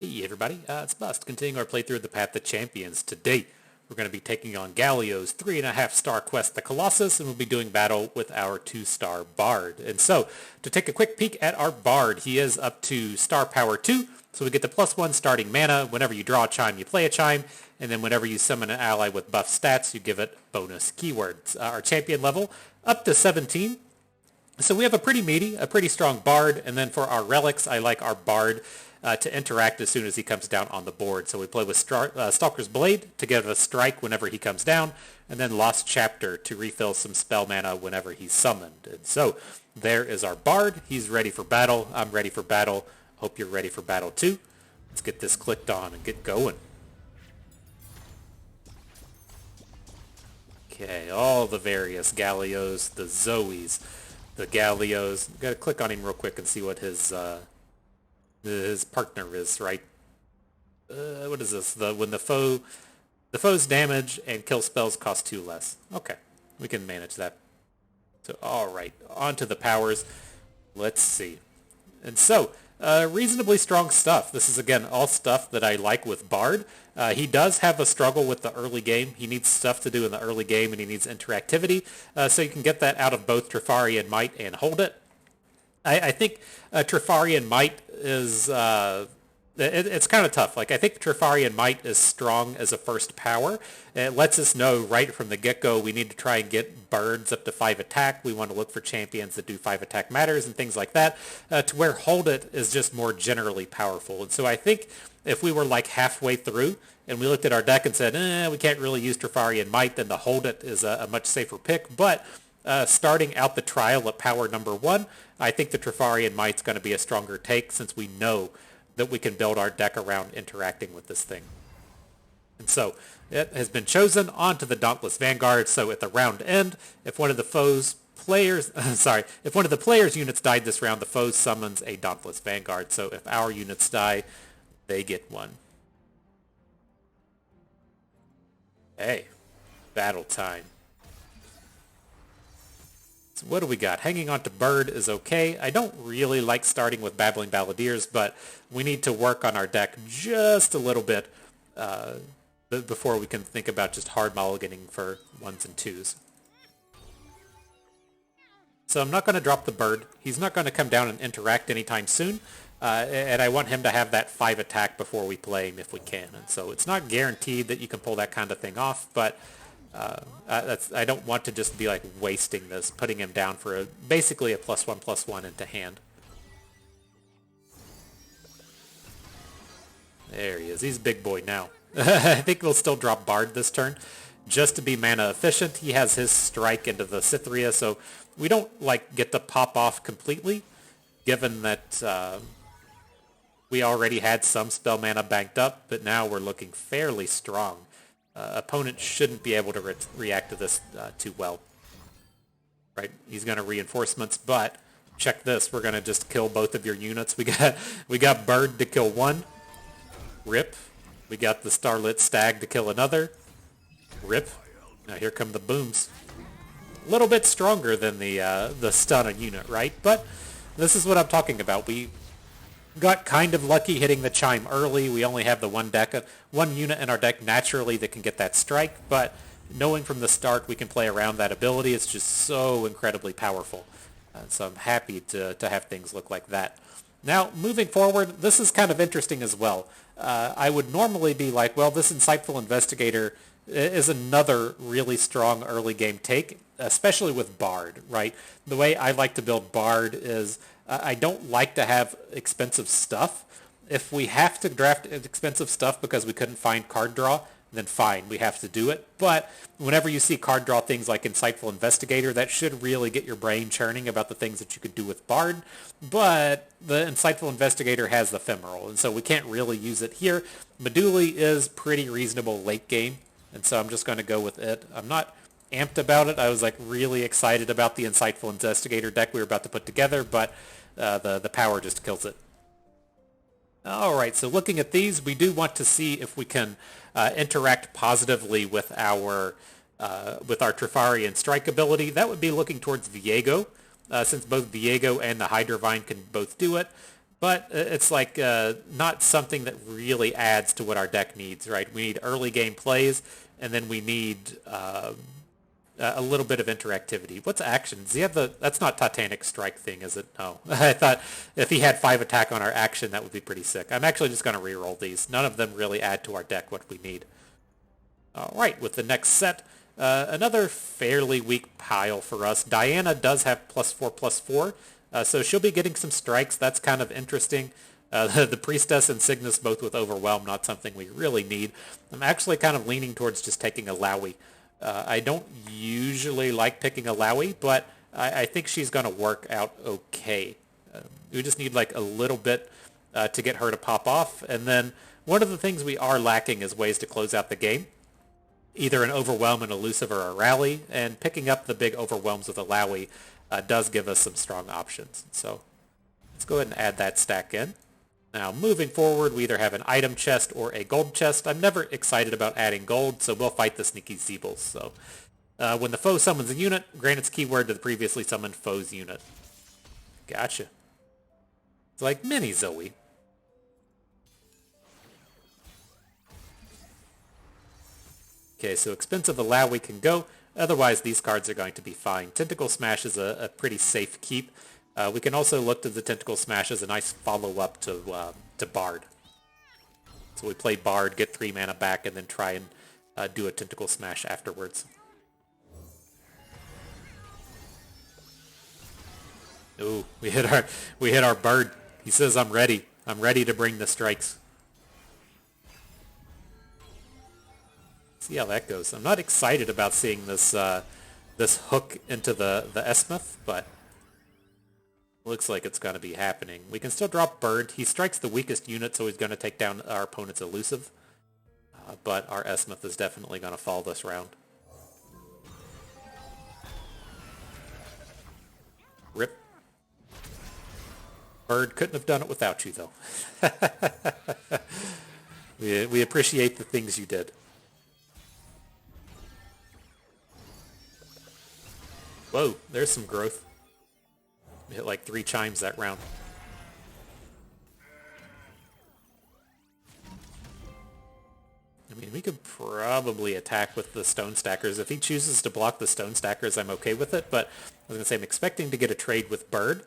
Hey everybody, it's Bust, continuing our playthrough of the Path to Champions. Today, we're going to be taking on Galio's 3.5-star quest, the Colossus, and we'll be doing battle with our 2-star Bard. And so, to take a quick peek at our Bard, he is up to star power 2, so we get the +1 starting mana. Whenever you draw a chime, you play a chime, and then whenever you summon an ally with buff stats, you give it bonus keywords. Our champion level, up to 17. So we have a pretty meaty, a pretty strong Bard, and then for our relics, I like our Bard to interact as soon as he comes down on the board. So we play with Stalker's Blade to get a strike whenever he comes down, and then Lost Chapter to refill some spell mana whenever he's summoned. And so there is our Bard. He's ready for battle. I'm ready for battle. Hope you're ready for battle too. Let's get this clicked on and get going. Okay, all the various Galios, the Zoes, the Galios. Gotta click on him real quick and see what his partner is, right? What is this? When the foe's damage and kill spells cost 2 less. Okay, we can manage that. So, all right, on to the powers. Let's see. And so, reasonably strong stuff. This is, again, all stuff that I like with Bard. He does have a struggle with the early game. He needs stuff to do in the early game, and he needs interactivity. So you can get that out of both Trifarian Might and Hold It. I think Trifarian Might is... it's kind of tough. Like, I think Trifarian Might is strong as a first power. It lets us know right from the get-go we need to try and get birds up to 5 attack. We want to look for champions that do 5 attack matters and things like that, to where Hold It is just more generally powerful. And so I think if we were like halfway through and we looked at our deck and said, we can't really use Trifarian Might, then the Hold It is a much safer pick. But starting out the trial at power number 1, I think the Trifarian Might's going to be a stronger take since we know that we can build our deck around interacting with this thing. And so it has been chosen onto the Dauntless Vanguard. So at the round end, if one of the player's units died this round, the foe summons a Dauntless Vanguard. So if our units die, they get one. Hey, battle time. So what do we got? Hanging on to Bird is okay. I don't really like starting with Babbling Balladeers, but we need to work on our deck just a little bit before we can think about just hard mulliganing for 1s and 2s. So I'm not going to drop the Bird. He's not going to come down and interact anytime soon, and I want him to have that 5 attack before we play him if we can. And so it's not guaranteed that you can pull that kind of thing off, but... I don't want to just be like wasting this, putting him down for basically a +1/+1 into hand. There he is. He's big boy now. I think we'll still drop Bard this turn just to be mana efficient. He has his strike into the Cytherea, so we don't like get to pop off completely, given that we already had some spell mana banked up, but now we're looking fairly strong. Opponent shouldn't be able to react to this too well. Right? He's going to reinforcements, but check this. We're going to just kill both of your units. We got Bird to kill one. Rip. We got the Starlit Stag to kill another. Rip. Now here come the booms. A little bit stronger than the stun on unit, right? But this is what I'm talking about. We got kind of lucky hitting the chime early. We only have the one unit in our deck naturally that can get that strike, but knowing from the start we can play around that ability, it's just so incredibly powerful. So I'm happy to have things look like that. Now, moving forward, this is kind of interesting as well. I would normally be like, well, this Insightful Investigator is another really strong early game take, especially with Bard, right? The way I like to build Bard is I don't like to have expensive stuff. If we have to draft expensive stuff because we couldn't find card draw, then fine, we have to do it. But whenever you see card draw things like Insightful Investigator, that should really get your brain churning about the things that you could do with Bard. But the Insightful Investigator has Ephemeral, and so we can't really use it here. Meduli is pretty reasonable late game, and so I'm just going to go with it. I'm not amped about it. I was like really excited about the Insightful Investigator deck we were about to put together, but the power just kills it. Alright, so looking at these, we do want to see if we can interact positively with our Trifarian strike ability. That would be looking towards Viego, since both Viego and the Hydrovine can both do it. but it's like not something that really adds to what our deck needs, right? We need early game plays, and then we need a little bit of interactivity. What's action? Does he have the... That's not Titanic Strike thing, is it? No. I thought if he had 5 attack on our action, that would be pretty sick. I'm actually just going to reroll these. None of them really add to our deck what we need. All right, with the next set, another fairly weak pile for us. Diana does have +4/+4, so she'll be getting some strikes. That's kind of interesting. The Priestess and Cygnus both with Overwhelm, not something we really need. I'm actually kind of leaning towards just taking a Lowy. I don't usually like picking a Lowy, but I think she's going to work out okay. We just need like a little bit to get her to pop off. And then one of the things we are lacking is ways to close out the game. Either an Overwhelm, an Elusive, or a Rally, and picking up the big Overwhelms with a Lowy does give us some strong options. So let's go ahead and add that stack in. Now moving forward, we either have an item chest or a gold chest. I'm never excited about adding gold, so we'll fight the sneaky Zeebles. So when the foe summons a unit, grant its keyword to the previously summoned foe's unit. Gotcha. It's like mini Zoe. Okay, so expensive allow we can go. Otherwise, these cards are going to be fine. Tentacle Smash is a pretty safe keep. We can also look to the Tentacle Smash as a nice follow-up to Bard. So we play Bard, get 3 mana back, and then try and do a Tentacle Smash afterwards. Ooh, we hit our Bird. He says, "I'm ready. I'm ready to bring the strikes." See how that goes. I'm not excited about seeing this this hook into the Esmuth, but looks like it's going to be happening. We can still drop Bird. He strikes the weakest unit, so he's going to take down our opponent's Elusive. But our Esmuth is definitely going to fall this round. Rip. Bird couldn't have done it without you, though. We appreciate the things you did. Whoa, there's some growth. We hit like 3 chimes that round. I mean, we could probably attack with the Stone Stackers. If he chooses to block the Stone Stackers, I'm okay with it, but I was going to say I'm expecting to get a trade with Bird.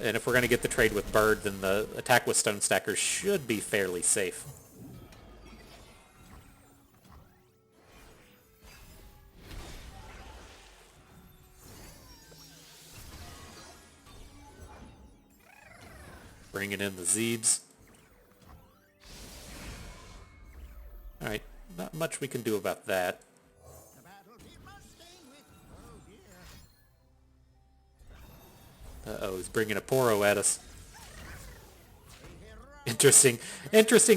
And if we're going to get the trade with Bird, then the attack with Stone Stackers should be fairly safe. Bringing in the Zeebs. Alright, not much we can do about that. Uh-oh, he's bringing a Poro at us. Interesting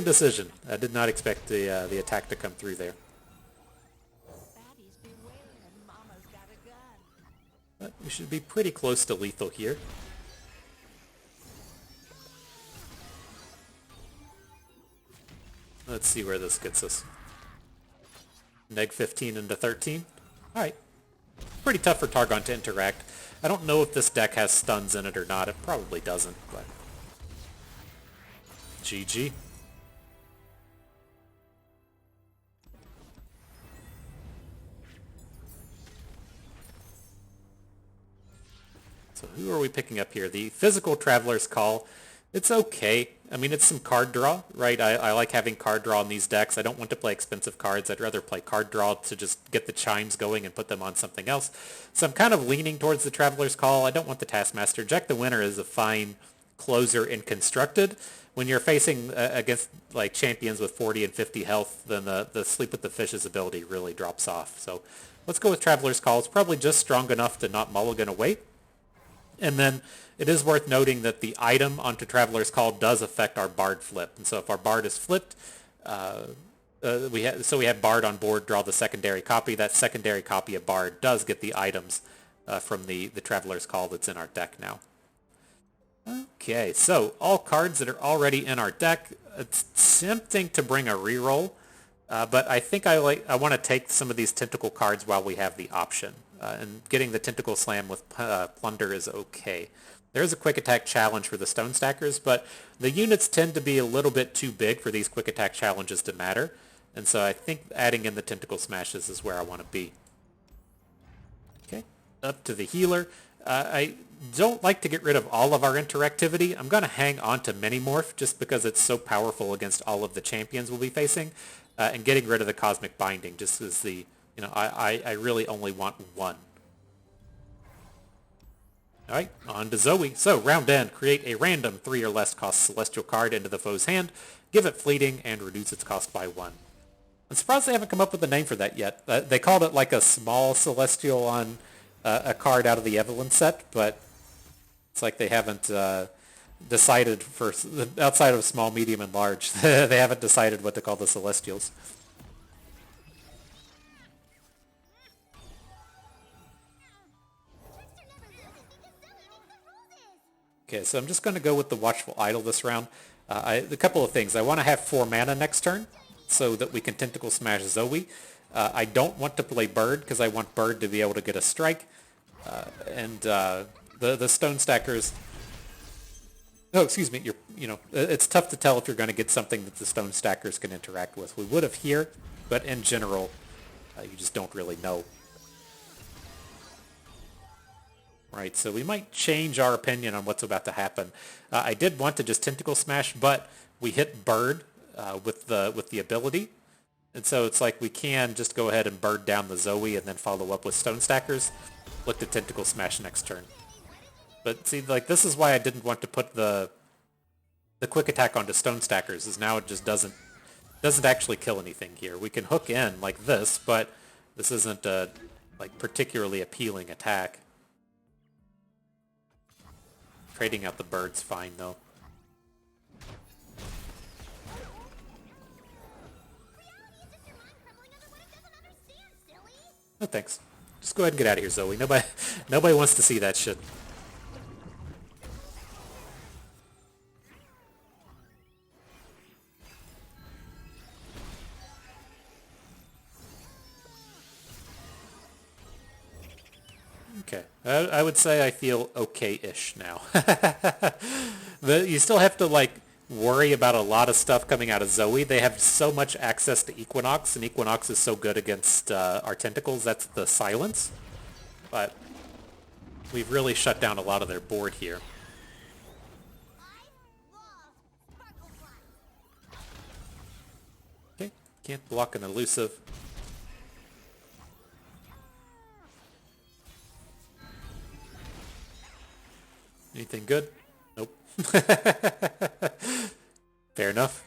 decision. I did not expect the attack to come through there. But we should be pretty close to lethal here. Let's see where this gets us. Neg 15 into 13. Alright. Pretty tough for Targon to interact. I don't know if this deck has stuns in it or not. It probably doesn't, but... GG. So who are we picking up here? The Physical Traveler's Call. It's okay. I mean, it's some card draw, right? I like having card draw in these decks. I don't want to play expensive cards. I'd rather play card draw to just get the chimes going and put them on something else. So I'm kind of leaning towards the Traveler's Call. I don't want the Taskmaster. Jack the Winner is a fine closer in Constructed. When you're facing against like champions with 40 and 50 health, then the Sleep with the Fishes ability really drops off. So let's go with Traveler's Call. It's probably just strong enough to not mulligan away. And then it is worth noting that the item onto Traveler's Call does affect our Bard flip. And so if our Bard is flipped, we have Bard on board, draw the secondary copy. That secondary copy of Bard does get the items from the Traveler's Call that's in our deck now. Okay, so all cards that are already in our deck. It's tempting to bring a reroll, but I think I want to take some of these Tentacle cards while we have the option. And getting the Tentacle Slam with Plunder is okay. There is a quick attack challenge for the stone stackers, but the units tend to be a little bit too big for these quick attack challenges to matter. And so I think adding in the Tentacle Smashes is where I want to be. Okay, up to the healer. I don't like to get rid of all of our interactivity. I'm going to hang on to Minimorph just because it's so powerful against all of the champions we'll be facing. And getting rid of the Cosmic Binding just as the, I really only want one. Alright, on to Zoe. So, round end, create a random 3 or less cost Celestial card into the foe's hand, give it fleeting, and reduce its cost by 1. I'm surprised they haven't come up with a name for that yet. They called it like a small Celestial on a card out of the Evelyn set, but it's like they haven't decided for, outside of small, medium, and large, they haven't decided what to call the Celestials. Okay, so I'm just going to go with the Watchful Idol this round. A couple of things. I want to have 4 mana next turn so that we can Tentacle Smash Zoe. I don't want to play Bird because I want Bird to be able to get a strike. The Stone Stackers... Oh, excuse me. It's tough to tell if you're going to get something that the Stone Stackers can interact with. We would have here, but in general, you just don't really know. Right, so we might change our opinion on what's about to happen. I did want to just Tentacle Smash, but we hit Bird with the ability. And so it's like we can just go ahead and Bird down the Zoe and then follow up with Stone Stackers. Look to Tentacle Smash next turn. But see, like, this is why I didn't want to put the quick attack onto Stone Stackers, is now it just doesn't actually kill anything here. We can hook in like this, but this isn't a particularly appealing attack. Trading out the Bird's fine, though. No thanks. Just go ahead and get out of here, Zoe. Nobody wants to see that shit. Okay, I would say I feel okay-ish now. You still have to, worry about a lot of stuff coming out of Zoe. They have so much access to Equinox, and Equinox is so good against our tentacles. That's the silence. But we've really shut down a lot of their board here. Okay, can't block an elusive. Anything good? Nope. Fair enough.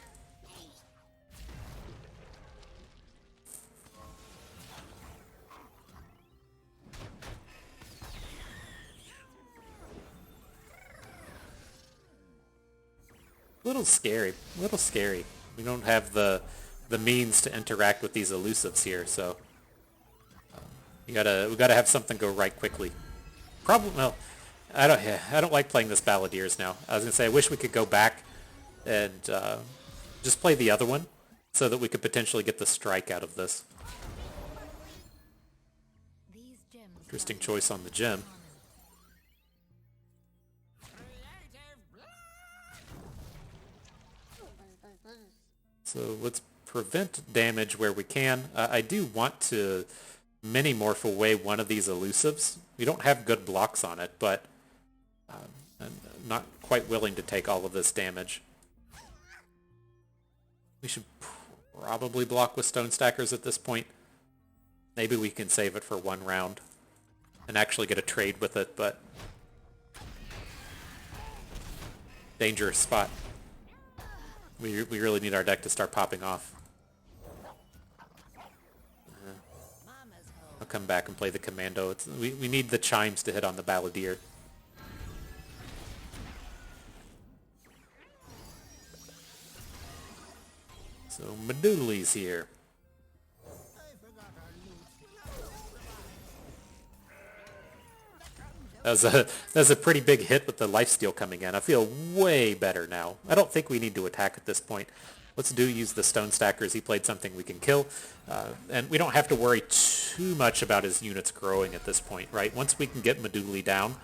Little scary. Little scary. We don't have the means to interact with these elusives here, so we gotta have something go right quickly. Well, I don't like playing this Balladeers now. I was gonna say I wish we could go back and just play the other one so that we could potentially get the strike out of this. Interesting choice on the gem. So let's prevent damage where we can. I do want to Minimorph away one of these elusives. We don't have good blocks on it, but I'm not quite willing to take all of this damage. We should probably block with Stone Stackers at this point. Maybe we can save it for one round and actually get a trade with it, but dangerous spot. We really need our deck to start popping off. I'll come back and play the Commando. We need the chimes to hit on the Balladeer. So Meduli's here. That was a pretty big hit with the lifesteal coming in. I feel way better now. I don't think we need to attack at this point. Let's use the Stone Stackers. He played something we can kill. And we don't have to worry too much about his units growing at this point, right? Once we can get Meduli down,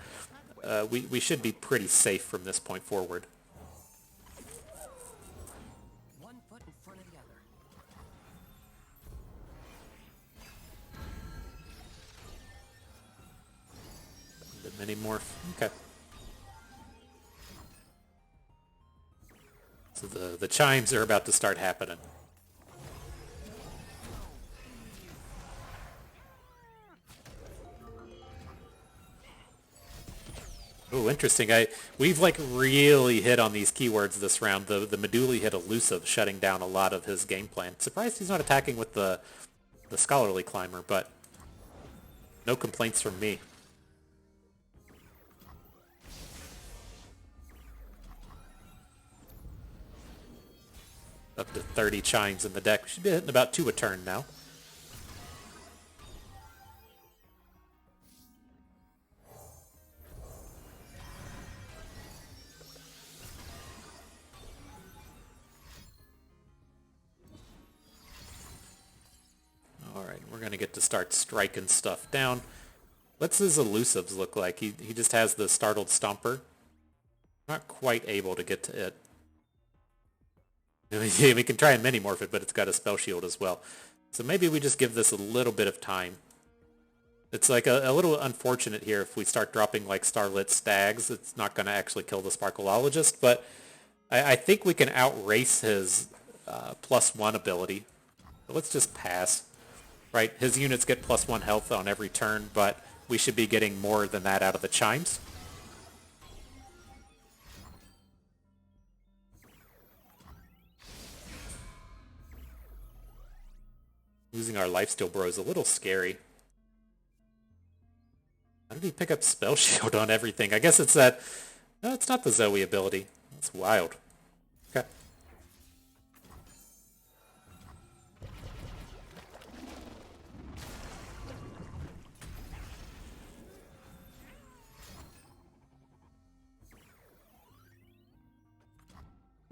we should be pretty safe from this point forward. One foot in front of the other. Many more. Okay. So the chimes are about to start happening. Oh, interesting. We've like really hit on these keywords this round. The Meduli hit elusive, shutting down a lot of his game plan. Surprised he's not attacking with the scholarly climber, but no complaints from me. Up to 30 chimes in the deck. We should be hitting about 2 a turn now. Alright, we're going to get to start striking stuff down. What's his elusives look like? He just has the Startled Stomper. Not quite able to get to it. We can try and mini-morph it, but it's got a spell shield as well. So maybe we just give this a little bit of time. It's like a little unfortunate here if we start dropping like Starlit Stags. It's not going to actually kill the Sparkologist, but I think we can outrace his +1 ability. So let's just pass. Right, his units get +1 health on every turn, but we should be getting more than that out of the chimes. Losing our lifesteal bro is a little scary. How did he pick up Spell Shield on everything? I guess it's that... No, it's not the Zoe ability. That's wild. Okay.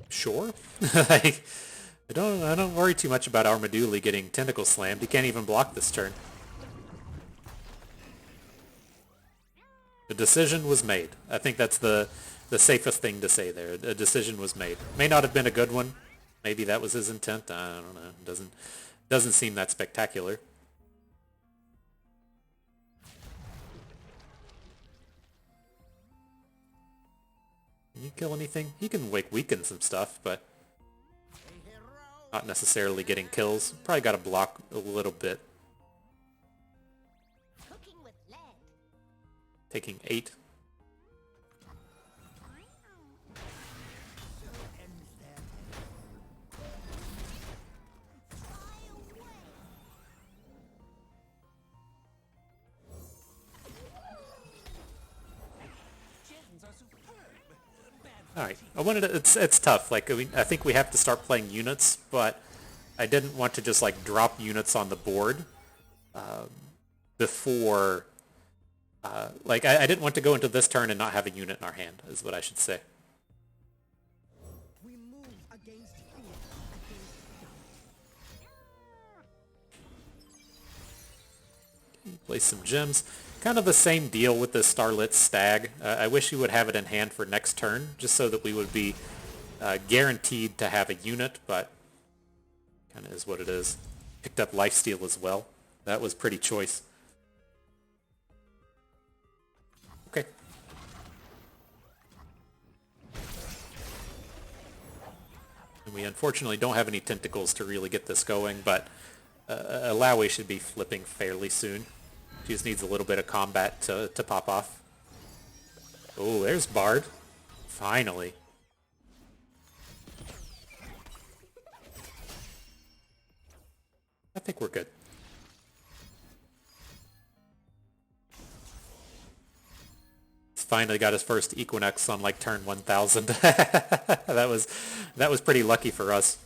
Sure. Like... I don't worry too much about our Meduli getting Tentacle Slammed. He can't even block this turn. The decision was made. I think that's the safest thing to say there. A decision was made. May not have been a good one. Maybe that was his intent. I don't know. It doesn't seem that spectacular. Can you kill anything? He can weaken some stuff, but not necessarily getting kills. Probably got to block a little bit. Taking 8. Alright, it's tough. Like, I think we have to start playing units, but I didn't want to just, like, drop units on the board before... like, I didn't want to go into this turn and not have a unit in our hand, is what I should say. We move against fear, Play some gems. Kind of the same deal with the Starlit Stag. I wish you would have it in hand for next turn, just so that we would be guaranteed to have a unit, but kind of is what it is. Picked up Lifesteal as well. That was pretty choice. Okay. And we unfortunately don't have any tentacles to really get this going, but Alawi should be flipping fairly soon. She just needs a little bit of combat to pop off. Oh, there's Bard. Finally. I think we're good. He's finally got his first Equinox on like turn 1000. That was pretty lucky for us.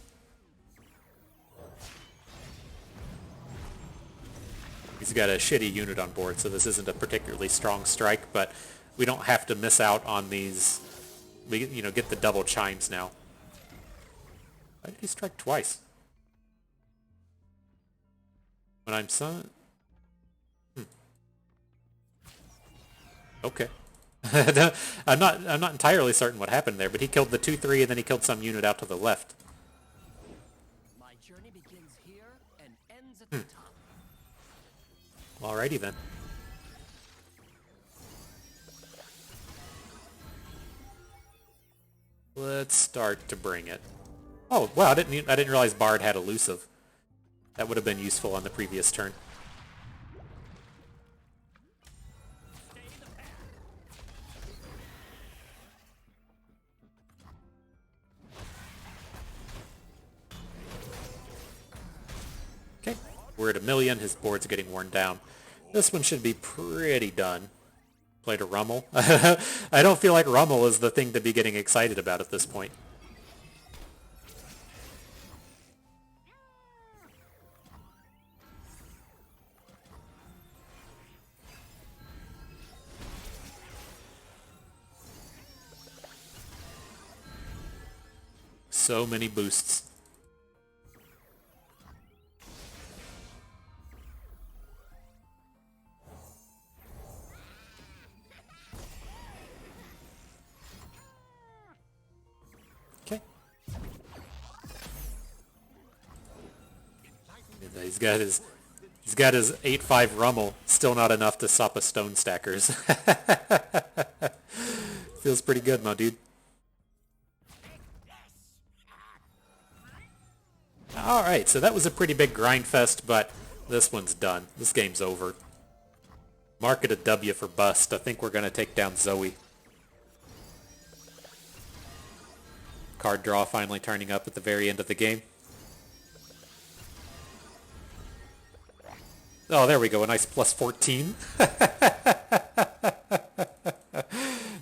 He's got a shitty unit on board, so this isn't a particularly strong strike, but we don't have to miss out on these. We, get the double chimes now. Why did he strike twice? When I'm son... Okay. I'm not entirely certain what happened there, but he killed the 2-3 and then he killed some unit out to the left. My journey begins here and ends at the top. Alrighty then. Let's start to bring it. Oh wow! I didn't realize Bard had elusive. That would have been useful on the previous turn. Okay, we're at 1,000,000. His board's getting worn down. This one should be pretty done. Played a Rummel. I don't feel like Rummel is the thing to be getting excited about at this point. So many boosts. Okay. He's got his 8-5 Rummel. Still not enough to stop a Stone Stackers. Feels pretty good, my dude. Alright, so that was a pretty big grind fest, but this one's done. This game's over. Mark it a W for bust. I think we're going to take down Zoe. Card draw finally turning up at the very end of the game. Oh, there we go. A nice plus 14.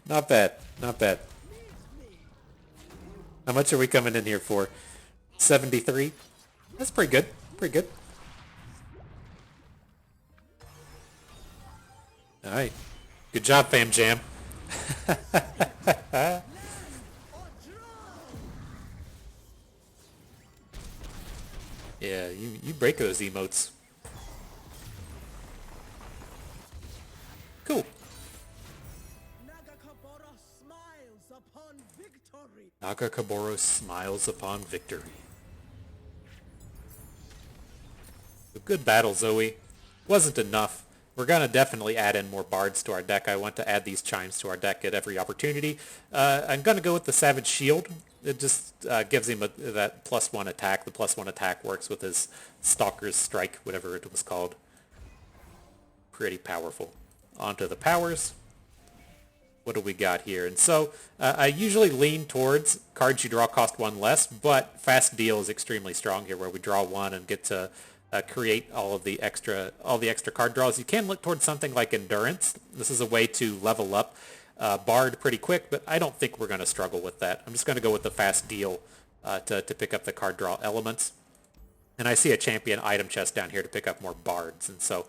Not bad. Not bad. How much are we coming in here for? 73? That's pretty good. Pretty good. Alright. Good job, Fam Jam. Yeah, you break those emotes. Cool. Nagakaboro smiles upon victory. A good battle, Zoe. Wasn't enough. We're going to definitely add in more bards to our deck. I want to add these chimes to our deck at every opportunity. I'm going to go with the Savage Shield. It just gives him that +1 attack. The +1 attack works with his Stalker's Strike, whatever it was called. Pretty powerful. Onto the powers. What do we got here? And so I usually lean towards cards you draw cost 1 less, but Fast Deal is extremely strong here, where we draw 1 and get to create all the extra card draws. You can look towards something like Endurance. This is a way to level up Bard pretty quick, but I don't think we're going to struggle with that. I'm just going to go with the Fast Deal to pick up the card draw elements. And I see a champion item chest down here to pick up more Bards. And so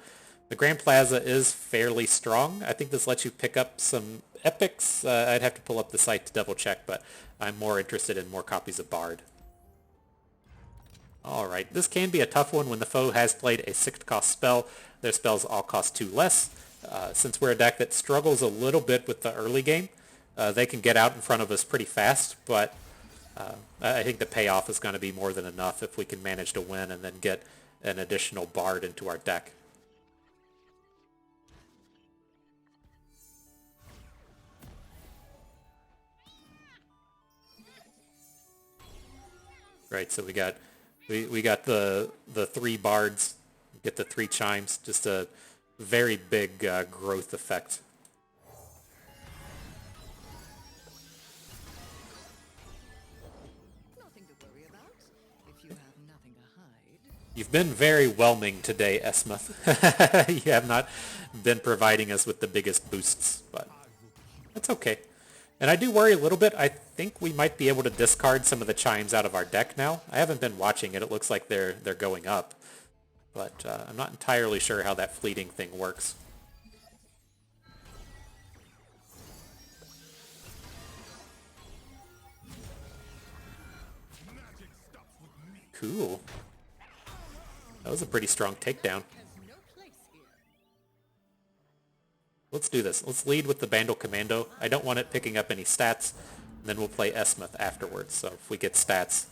the Grand Plaza is fairly strong. I think this lets you pick up some epics. I'd have to pull up the site to double check, but I'm more interested in more copies of Bard. Alright, this can be a tough one when the foe has played a 6-cost spell. Their spells all cost 2 less. Since we're a deck that struggles a little bit with the early game, they can get out in front of us pretty fast, but I think the payoff is going to be more than enough if we can manage to win and then get an additional Bard into our deck. Right, so we got the 3 bards, get the 3 chimes, just a very big growth effect. Nothing to worry about if you have nothing to hide. You've been very whelming today, Esmuth. You have not been providing us with the biggest boosts, but that's okay. And I do worry a little bit. I think we might be able to discard some of the chimes out of our deck now. I haven't been watching it. It looks like they're going up. But I'm not entirely sure how that fleeting thing works. Cool. That was a pretty strong takedown. Let's do this. Let's lead with the Bandle Commando. I don't want it picking up any stats, and then we'll play Esmuth afterwards. So if we get stats,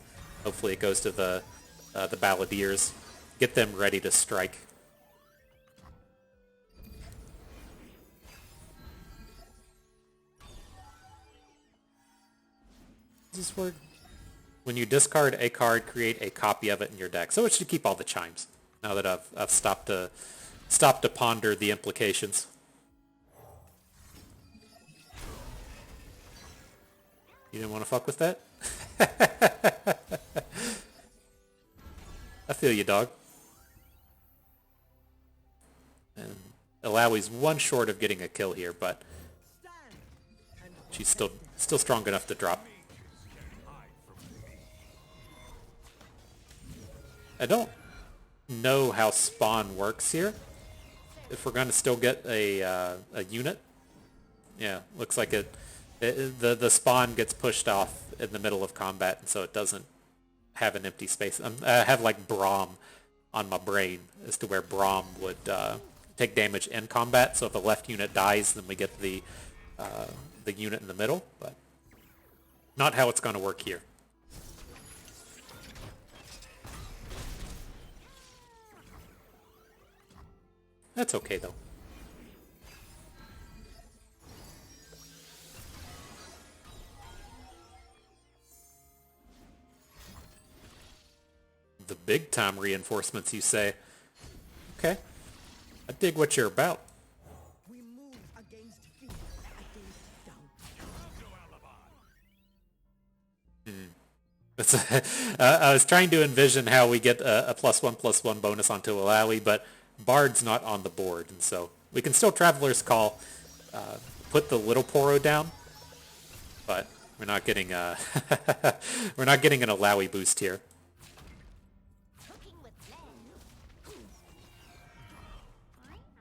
hopefully it goes to the Balladeers. Get them ready to strike. Does this work? When you discard a card, create a copy of it in your deck. So it should keep all the chimes. Now that I've stopped to ponder the implications. You didn't want to fuck with that? I feel you, dog. And Alawi's one short of getting a kill here, but she's still strong enough to drop. I don't know how spawn works here. If we're going to still get a unit. Yeah, looks like the spawn gets pushed off in the middle of combat, and so it doesn't have an empty space. I have like Braum on my brain as to where Braum would take damage in combat. So if a left unit dies, then we get the unit in the middle, but not how it's going to work here. That's okay though. The big time reinforcements, you say? Okay. I dig what you're about. We move against fear, against doubt. I was trying to envision how we get a +1/+1 bonus onto Alawi, but Bard's not on the board, and so we can still Traveler's Call, put the little Poro down, but we're not getting we're not getting an Alawi boost here.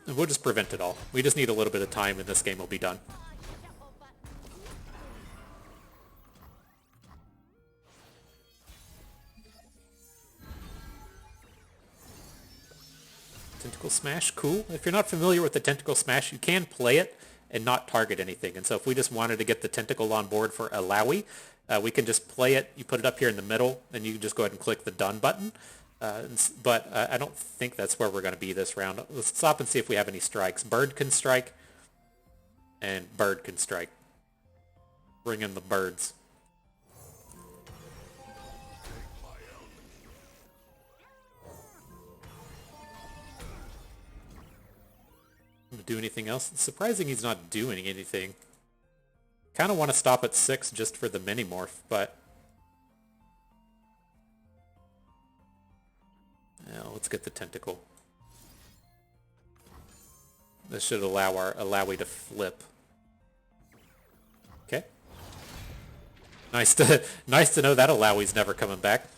And we'll just prevent it all. We just need a little bit of time, and this game will be done. Tentacle Smash, cool. If you're not familiar with the Tentacle Smash, you can play it and not target anything. And so if we just wanted to get the Tentacle on board for Alawi, we can just play it. You put it up here in the middle, and you can just go ahead and click the Done button. But I don't think that's where we're going to be this round. Let's stop and see if we have any strikes. Bird can strike, and Bird can strike. Bring in the birds. Do anything else? It's surprising he's not doing anything. Kind of want to stop at 6 just for the mini-morph, but... yeah, let's get the tentacle. This should allow our Alawi to flip. Okay. Nice to know that Alawi's never coming back.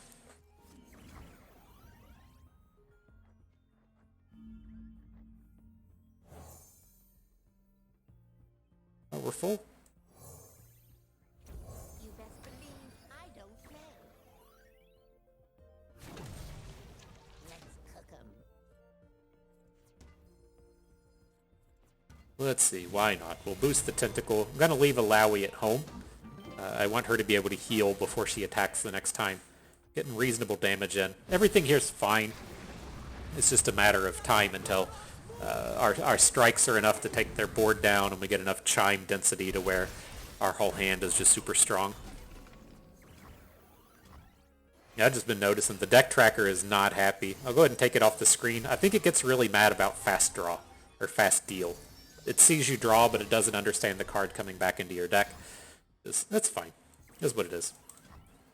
Oh, we're full. You best believe I don't play. Let's cook 'em. Let's see, why not? We'll boost the tentacle. I'm going to leave Alawi at home. I want her to be able to heal before she attacks the next time. Getting reasonable damage in. Everything here's fine. It's just a matter of time until our strikes are enough to take their board down and we get enough chime density to where our whole hand is just super strong. Yeah, I've just been noticing the deck tracker is not happy. I'll go ahead and take it off the screen. I think it gets really mad about fast draw or fast deal. It sees you draw, but it doesn't understand the card coming back into your deck. That's fine. That's what it is.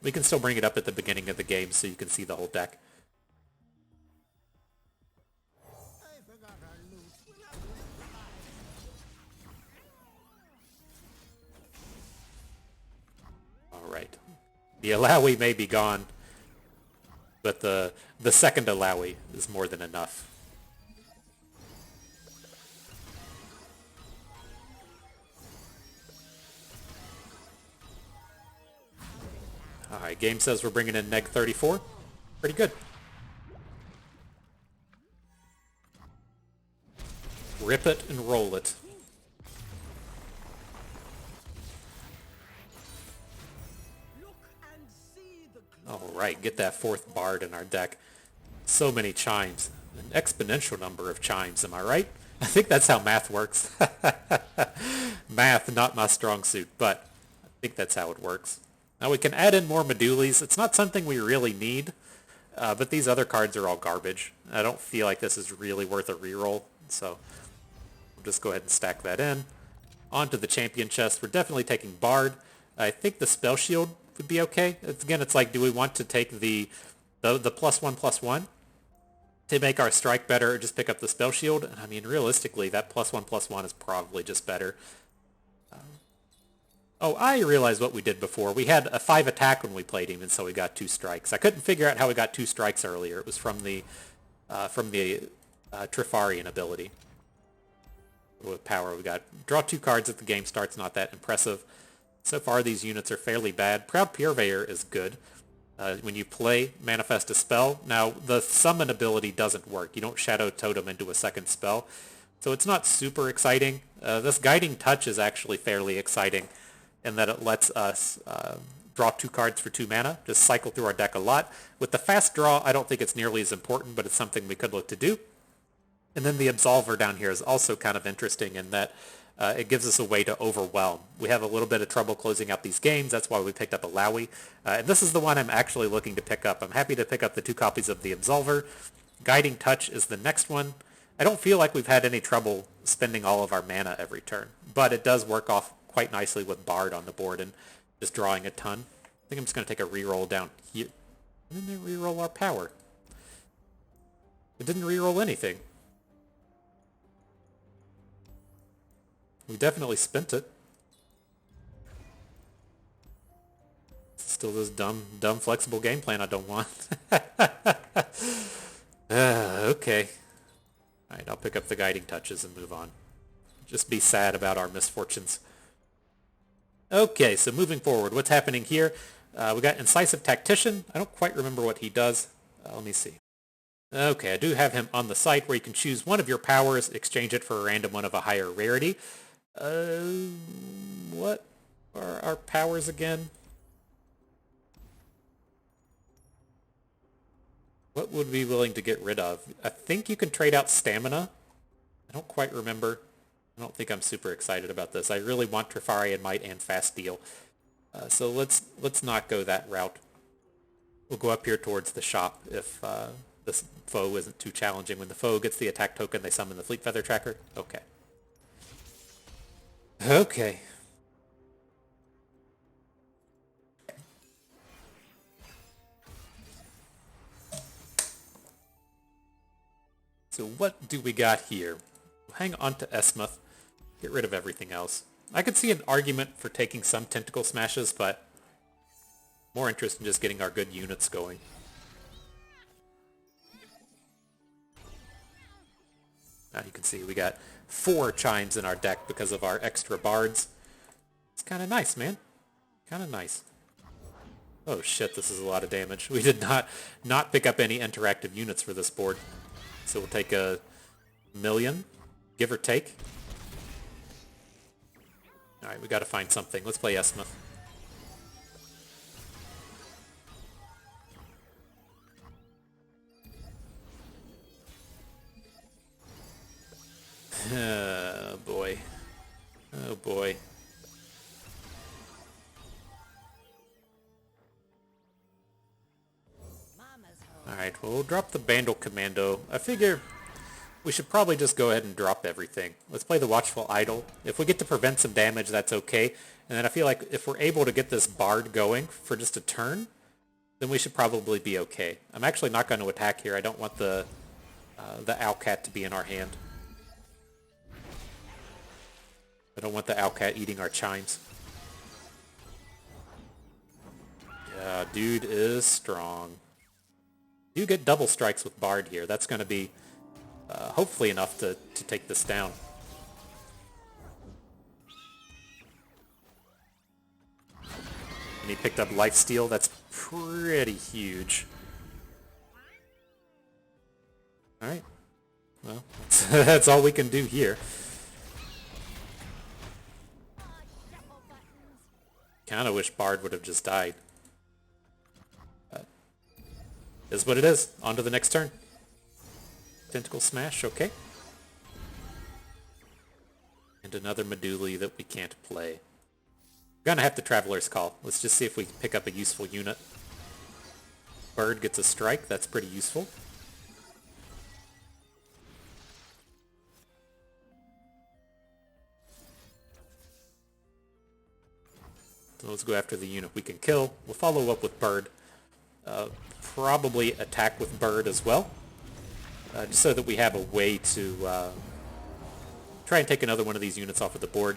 We can still bring it up at the beginning of the game so you can see the whole deck. Alright. The Alawi may be gone, but the second Alawi is more than enough. Alright, game says we're bringing in neg 34. Pretty good. Rip it and roll it. Alright, get that fourth bard in our deck. So many chimes. An exponential number of chimes, am I right? I think that's how math works. Math, not my strong suit, but I think that's how it works. Now we can add in more Medulis. It's not something we really need, but these other cards are all garbage. I don't feel like this is really worth a reroll, so we'll just go ahead and stack that in. On to the champion chest. We're definitely taking Bard. I think the Spell Shield would be okay. Again, it's like, do we want to take the +1/+1 to make our strike better, or just pick up the Spell Shield? And I mean, realistically, that +1/+1 is probably just better. Oh, I realized what we did before. We had a 5 attack when we played him, and so we got 2 strikes. I couldn't figure out how we got 2 strikes earlier. It was from the Trifarian ability. With power, we got draw 2 cards at the game starts. Not that impressive. So far, these units are fairly bad. Proud Purveyor is good. When you play Manifest a Spell. Now, the summon ability doesn't work. You don't Shadow Totem into a second spell. So it's not super exciting. This Guiding Touch is actually fairly exciting in that it lets us draw 2 cards for 2 mana. Just cycle through our deck a lot. With the fast draw, I don't think it's nearly as important, but it's something we could look to do. And then the Absolver down here is also kind of interesting in that it gives us a way to overwhelm. We have a little bit of trouble closing out these games. That's why we picked up a Lowy. And this is the one I'm actually looking to pick up. I'm happy to pick up the 2 copies of the Absolver. Guiding Touch is the next one. I don't feel like we've had any trouble spending all of our mana every turn, but it does work off quite nicely with Bard on the board and just drawing a ton. I think I'm just going to take a reroll down here. And then reroll our power. It didn't reroll anything. We definitely spent it. Still this dumb flexible game plan I don't want. Okay. Alright, I'll pick up the Guiding Touches and move on. Just be sad about our misfortunes. Okay, so moving forward, what's happening here? We got Incisive Tactician. I don't quite remember what he does. Let me see. Okay, I do have him on the site where you can choose one of your powers, exchange it for a random one of a higher rarity. What are our powers again? What would we be willing to get rid of? I think you can trade out Stamina. I don't quite remember. I don't think I'm super excited about this. I really want Trifarian Might and Fast Deal. So let's not go that route. We'll go up here towards the shop if this foe isn't too challenging. When the foe gets the attack token, they summon the Fleet Feather Tracker. Okay. Okay. So what do we got here? We'll hang on to Esmuth. Get rid of everything else. I could see an argument for taking some Tentacle Smashes, but more interest in just getting our good units going. Now you can see we got 4 chimes in our deck because of our extra bards. It's kind of nice, man. Kind of nice. Oh shit, this is a lot of damage. We did not pick up any interactive units for this board. So we'll take a million, give or take. Alright, we gotta find something. Let's play Esmuth. Oh boy. Oh boy. Alright, well, we'll drop the Bandle Commando. I figure we should probably just go ahead and drop everything. Let's play the Watchful Idol. If we get to prevent some damage, that's okay. And then I feel like if we're able to get this Bard going for just a turn, then we should probably be okay. I'm actually not going to attack here. I don't want the Owlcat to be in our hand. I don't want the Owlcat eating our chimes. Yeah, dude is strong. You get double strikes with Bard here. That's going to be hopefully enough to take this down. And he picked up Lifesteal. That's pretty huge. Alright. Well, that's all we can do here. Kinda wish Bard would have just died. Is what it is. On to the next turn. Tentacle Smash, okay. And another Meduli that we can't play. We're gonna have to Traveler's Call. Let's just see if we can pick up a useful unit. Bird gets a strike, that's pretty useful. So let's go after the unit we can kill. We'll follow up with Bird. Probably attack with Bird as well. Just so that we have a way to try and take another one of these units off of the board.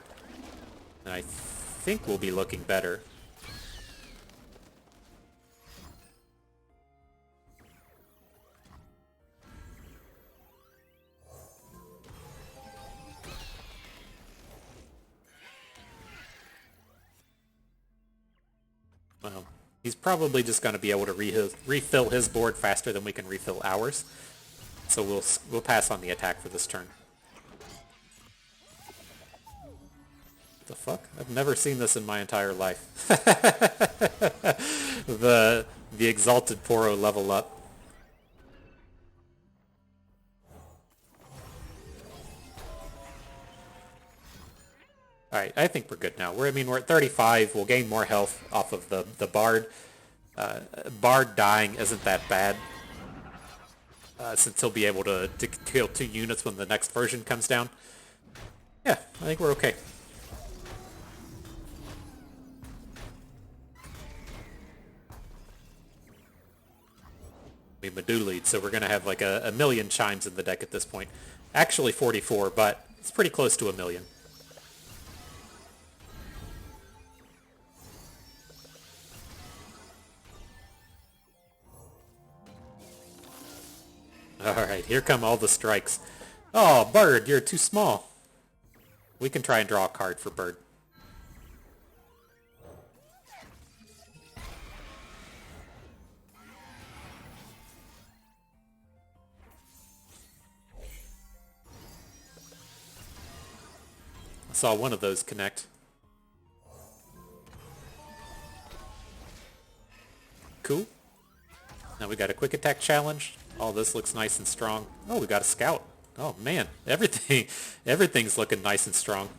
And I think we'll be looking better. Well, he's probably just going to be able to refill his board faster than we can refill ours. So we'll pass on the attack for this turn. What the fuck? I've never seen this in my entire life. The Exalted Poro level up. Alright, I think we're good now. We're at 35. We'll gain more health off of the Bard. Bard dying isn't that bad. Since he'll be able to kill 2 units when the next version comes down. Yeah, I think we're okay. We Medulied, so we're going to have like a million chimes in the deck at this point. Actually 44, but it's pretty close to a million. Alright, here come all the strikes. Oh, Bird, you're too small. We can try and draw a card for Bird. I saw one of those connect. Cool. Now we got a quick attack challenge. Oh, this looks nice and strong. Oh, we got a scout. Oh man, everything's looking nice and strong.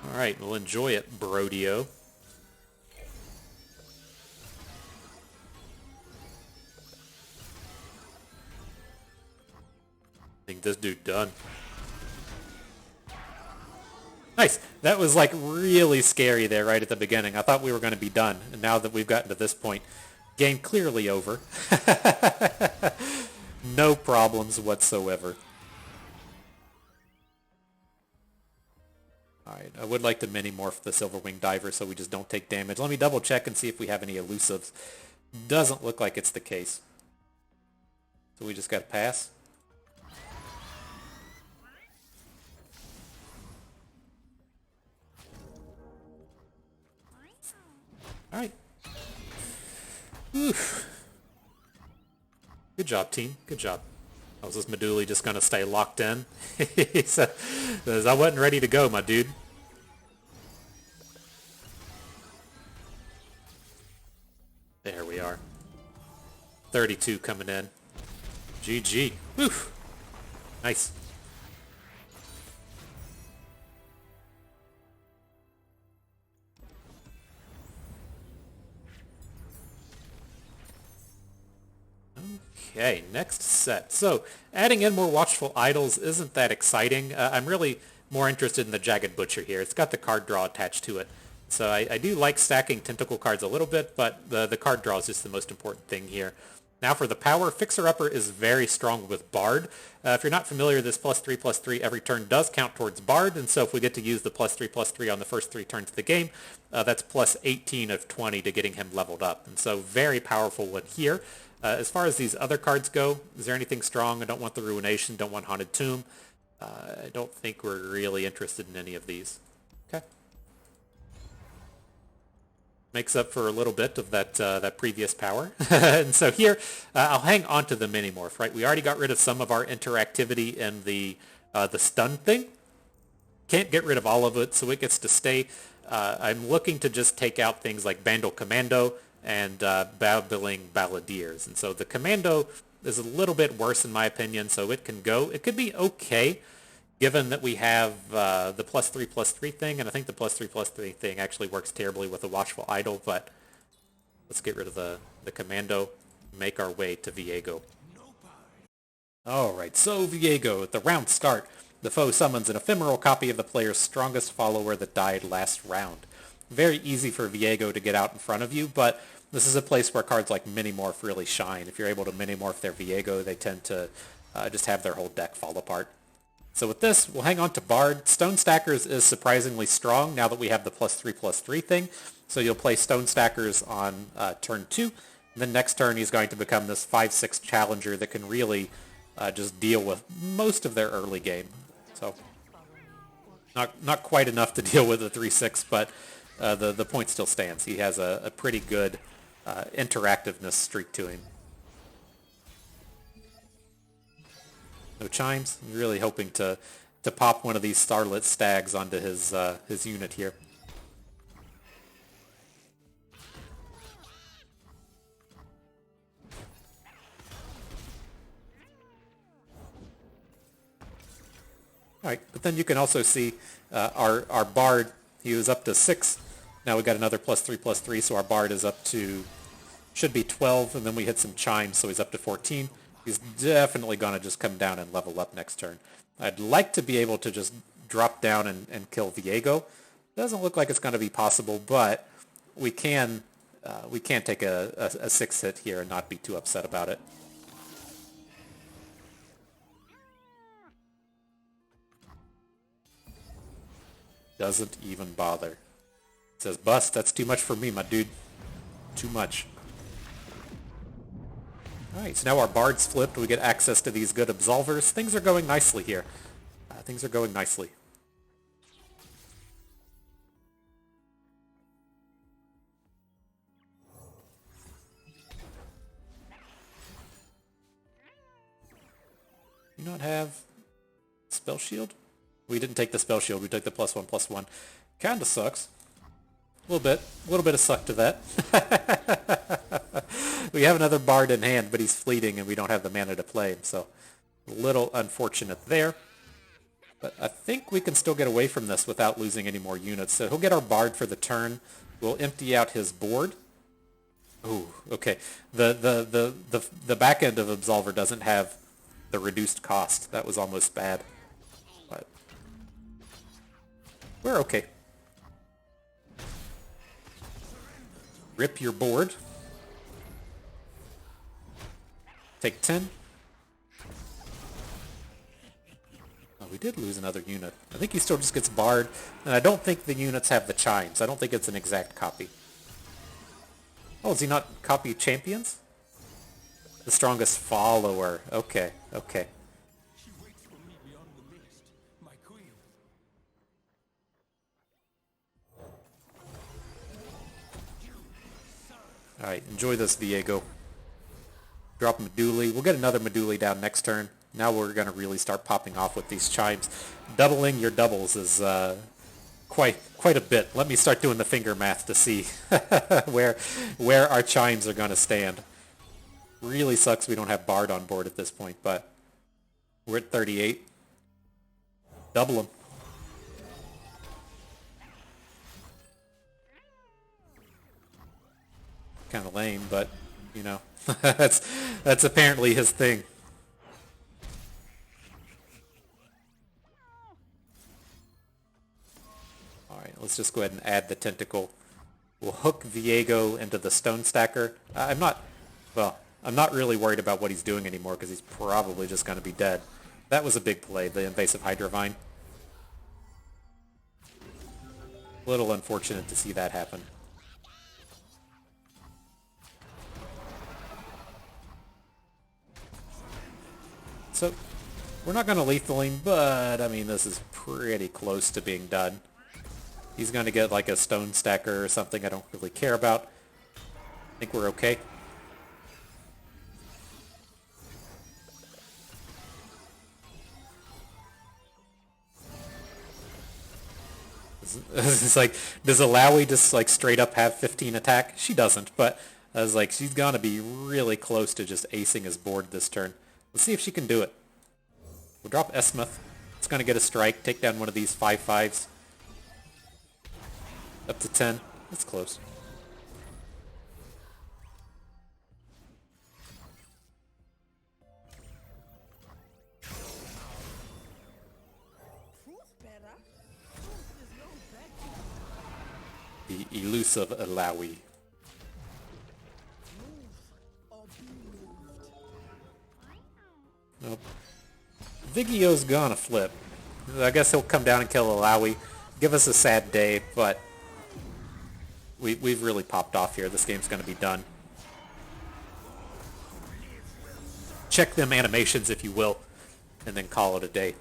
All right, we'll enjoy it, Brodio. I think this dude done. Nice. That was like really scary there right at the beginning. I thought we were going to be done. And now that we've gotten to this point, game clearly over. No problems whatsoever. Alright, I would like to mini-morph the Silverwing Diver so we just don't take damage. Let me double check and see if we have any elusives. Doesn't look like it's the case. So we just got to pass. Alright. Good job, team. Good job. I was this Meduli just going to stay locked in? He says, I wasn't ready to go, my dude. There we are. 32 coming in. GG. Whew. Nice. Okay, next set. So, adding in more Watchful Idols isn't that exciting. I'm really more interested in the Jagged Butcher here. It's got the card draw attached to it. So I do like stacking Tentacle cards a little bit, but the card draw is just the most important thing here. Now for the power, Fixer Upper is very strong with Bard. If you're not familiar, this +3/+3 every turn does count towards Bard, and so if we get to use the +3/+3 on the first 3 turns of the game, that's +18 of 20 to getting him leveled up. And so very powerful one here. As far as these other cards go, is there anything strong? I don't want the Ruination, don't want Haunted Tomb. I don't think we're really interested in any of these. Okay. Makes up for a little bit of that previous power. And so here, I'll hang on to the Mini-Morph, right? We already got rid of some of our interactivity in the stun thing. Can't get rid of all of it, so it gets to stay. I'm looking to just take out things like Bandle Commando and Babbling Balladeers. And so the Commando is a little bit worse in my opinion, so it can go. It could be okay, given that we have the +3/+3 thing, and I think the +3/+3 thing actually works terribly with a Watchful Idol, but let's get rid of the Commando, make our way to Viego. Alright, so Viego, at the round start, the foe summons an ephemeral copy of the player's strongest follower that died last round. Very easy for Viego to get out in front of you, but this is a place where cards like Minimorph really shine. If you're able to Minimorph their Viego, they tend to just have their whole deck fall apart. So with this, we'll hang on to Bard. Stone Stackers is surprisingly strong now that we have the +3/+3 thing. So you'll play Stone Stackers on turn 2. And then next turn he's going to become this 5/6 challenger that can really just deal with most of their early game. So not quite enough to deal with the 3/6, but the point still stands. He has a pretty good interactiveness streak to him. No chimes. I'm really hoping to pop one of these Starlit Stags onto his unit here. Alright, but then you can also see our Bard, he was up to 6. Now we got another +3/+3, so our Bard is up to, should be 12, and then we hit some chimes, so he's up to 14. He's definitely going to just come down and level up next turn. I'd like to be able to just drop down and kill Viego. Doesn't look like it's going to be possible, but we can take a 6 hit here and not be too upset about it. Doesn't even bother. Says, bust, that's too much for me, my dude. Too much. Alright, so now our Bard's flipped. We get access to these good Absolvers. Things are going nicely here. Things are going nicely. Do you not have Spell Shield? We didn't take the Spell Shield. We took the +1/+1. Kinda sucks. A little bit of suck to that. We have another Bard in hand, but he's fleeting and we don't have the mana to play him, so a little unfortunate there. But I think we can still get away from this without losing any more units. So he'll get our Bard for the turn. We'll empty out his board. Ooh, okay. The back end of Absolver doesn't have the reduced cost. That was almost bad. But we're okay. Rip your board. Take 10. Oh, we did lose another unit. I think he still just gets Bard, and I don't think the units have the chimes. I don't think it's an exact copy. Oh, is he not copy champions? The strongest follower. Okay, okay. She waits for me beyond the mist, my queen. Alright, enjoy this, Viego. Drop Meduli. We'll get another Meduli down next turn. Now we're going to really start popping off with these chimes. Doubling your doubles is quite a bit. Let me start doing the finger math to see where our chimes are going to stand. Really sucks we don't have Bard on board at this point, but we're at 38. Double them. Kind of lame, but you know, that's apparently his thing. All right, let's just go ahead and add the tentacle. We'll hook Viego into the stone stacker. I'm not really worried about what he's doing anymore because he's probably just going to be dead. That was a big play, the invasive Hydravine. A little unfortunate to see that happen. So, we're not going to lethal him, but, I mean, this is pretty close to being done. He's going to get, like, a stone stacker or something I don't really care about. I think we're okay. It's like, does Alawi just like straight up have 15 attack? She doesn't, but I was like, she's gonna be really close to just acing his board this turn. Let's see if she can do it. We'll drop Esmuth. It's gonna get a strike, take down one of these 5/5s. Up to 10. That's close. The elusive Alawi. Nope. Vigio's gonna flip. I guess he'll come down and kill Alawi. Give us a sad day, but we've really popped off here. This game's gonna be done. Check them animations if you will, and then call it a day.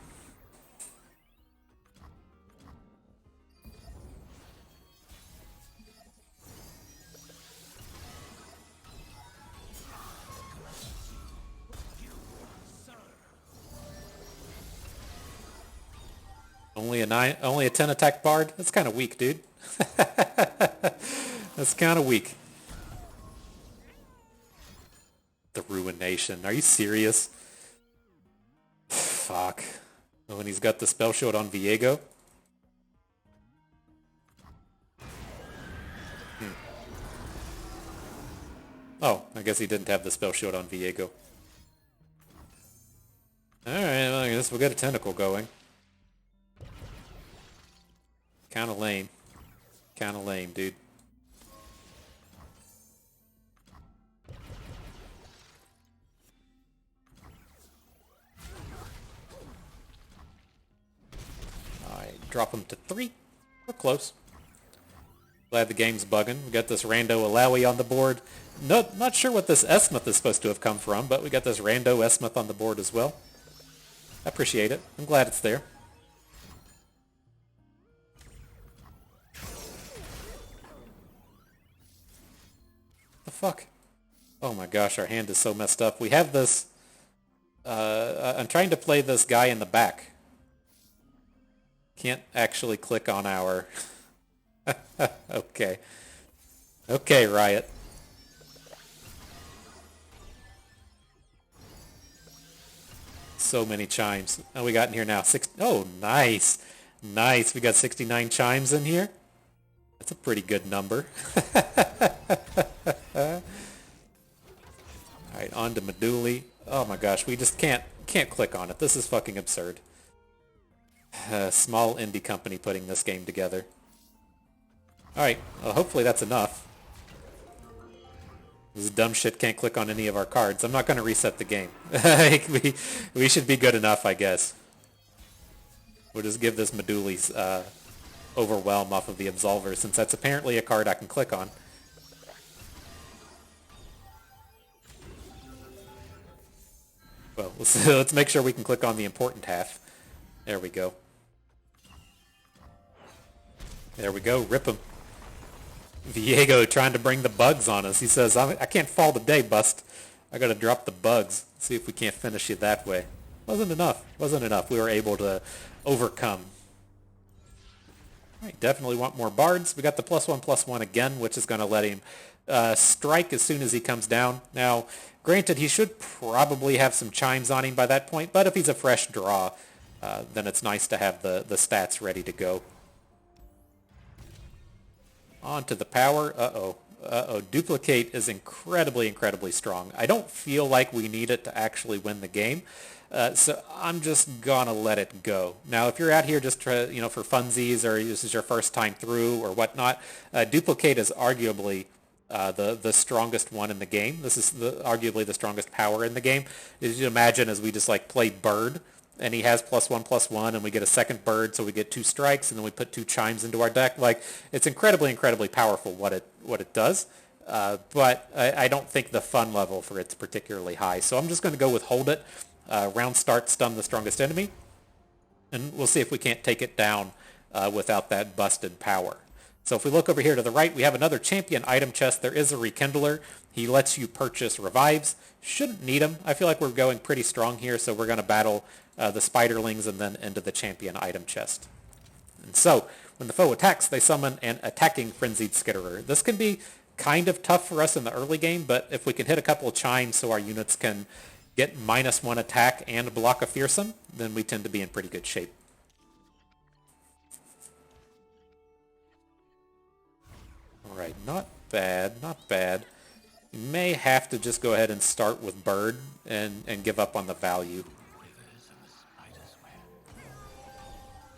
Only a 10 attack bard? That's kind of weak, dude. That's kind of weak. The Ruination. Are you serious? Fuck. Oh, and he's got the spell shield on Viego. Oh, I guess he didn't have the spell shield on Viego. Alright, well, I guess we'll get a tentacle going. Kinda lame. Kinda lame, dude. Alright, drop him to 3. We're close. Glad the game's bugging. We got this rando Alawi on the board. Not sure what this Esmuth is supposed to have come from, but we got this rando Esmuth on the board as well. I appreciate it. I'm glad it's there. The fuck? Oh my gosh, our hand is so messed up. We have this... I'm trying to play this guy in the back. Can't actually click on our... Okay. Okay, Riot. So many chimes. Oh, we got in here now. Oh, nice. Nice. We got 69 chimes in here. That's a pretty good number. Alright, on to Meduli. Oh my gosh, we just can't click on it. This is fucking absurd. Small indie company putting this game together. Alright, well, hopefully that's enough. This dumb shit can't click on any of our cards. I'm not going to reset the game. we should be good enough, I guess. We'll just give this Meduli's Overwhelm off of the Absolver, since that's apparently a card I can click on. Well, let's make sure we can click on the important half. There we go. There we go. Rip him. Viego trying to bring the bugs on us. He says, I can't fall today, Bust. I gotta drop the bugs. See if we can't finish you that way. Wasn't enough. Wasn't enough. We were able to overcome. Alright, definitely want more bards. We got the +1/+1 again, which is gonna let him strike as soon as he comes down. Now, granted, he should probably have some chimes on him by that point, but if he's a fresh draw, then it's nice to have the stats ready to go. On to the power. Uh-oh. Uh-oh. Duplicate is incredibly, incredibly strong. I don't feel like we need it to actually win the game, so I'm just gonna let it go. Now, if you're out here just for funsies, or this is your first time through or whatnot, Duplicate is arguably the strongest one in the game. This is arguably the strongest power in the game. As you imagine, as we just like play Bird, and he has +1/+1, and we get a second bird, so we get 2 strikes, and then we put 2 chimes into our deck. Like, it's incredibly, incredibly powerful what it does, but I don't think the fun level for it's particularly high. So I'm just going to go with Hold It. Round start, stun the strongest enemy, and we'll see if we can't take it down without that busted power. So if we look over here to the right, we have another champion item chest. There is a Rekindler. He lets you purchase revives. Shouldn't need them. I feel like we're going pretty strong here, so we're going to battle the Spiderlings and then into the champion item chest. And so When the foe attacks, they summon an attacking Frenzied Skitterer. This can be kind of tough for us in the early game, but if we can hit a couple of chimes so our units can get -1 attack and block a Fearsome, then we tend to be in pretty good shape. Alright, not bad, not bad. You may have to just go ahead and start with Bird and give up on the value.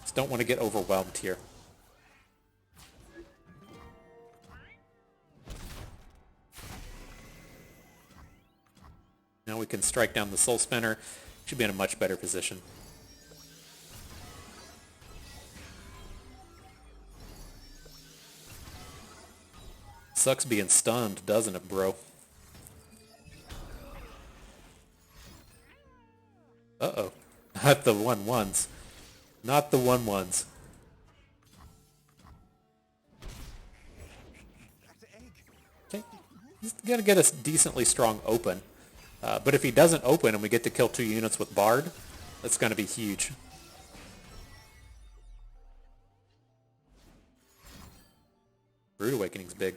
Just don't want to get overwhelmed here. Now we can strike down the Soul Spinner. Should be in a much better position. Sucks being stunned, doesn't it, bro? Uh-oh. Not the 1/1s. Not the 1/1s. Okay. He's gonna get a decently strong open. But if he doesn't open and we get to kill 2 units with Bard, that's gonna be huge. Brood Awakening's big.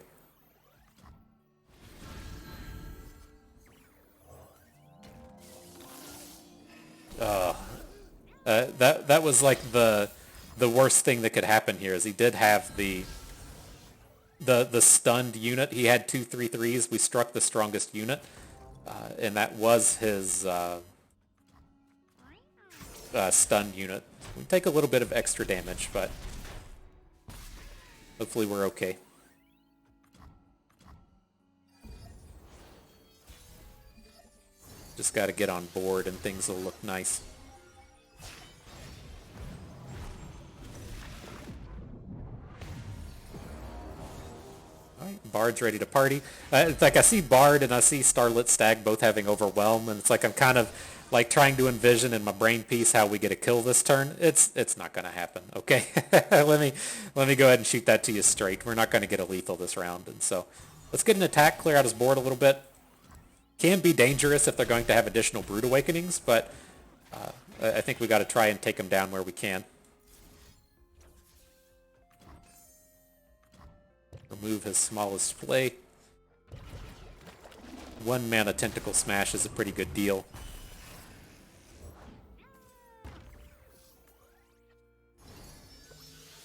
That was like the worst thing that could happen here, is he did have the stunned unit. He had 2 3/3s. We struck the strongest unit, and that was his stunned unit. We take a little bit of extra damage, but hopefully we're okay. Just got to get on board and things will look nice. Alright, Bard's ready to party. It's like I see Bard and I see Starlit Stag both having Overwhelm, and it's like I'm kind of like trying to envision in my brain piece how we get a kill this turn. It's not going to happen, okay? let me go ahead and shoot that to you straight. We're not going to get a lethal this round, and so let's get an attack, clear out his board a little bit. Can be dangerous if they're going to have additional Brood Awakenings, but I think we got to try and take them down where we can. Remove his smallest flay. 1 mana Tentacle Smash is a pretty good deal.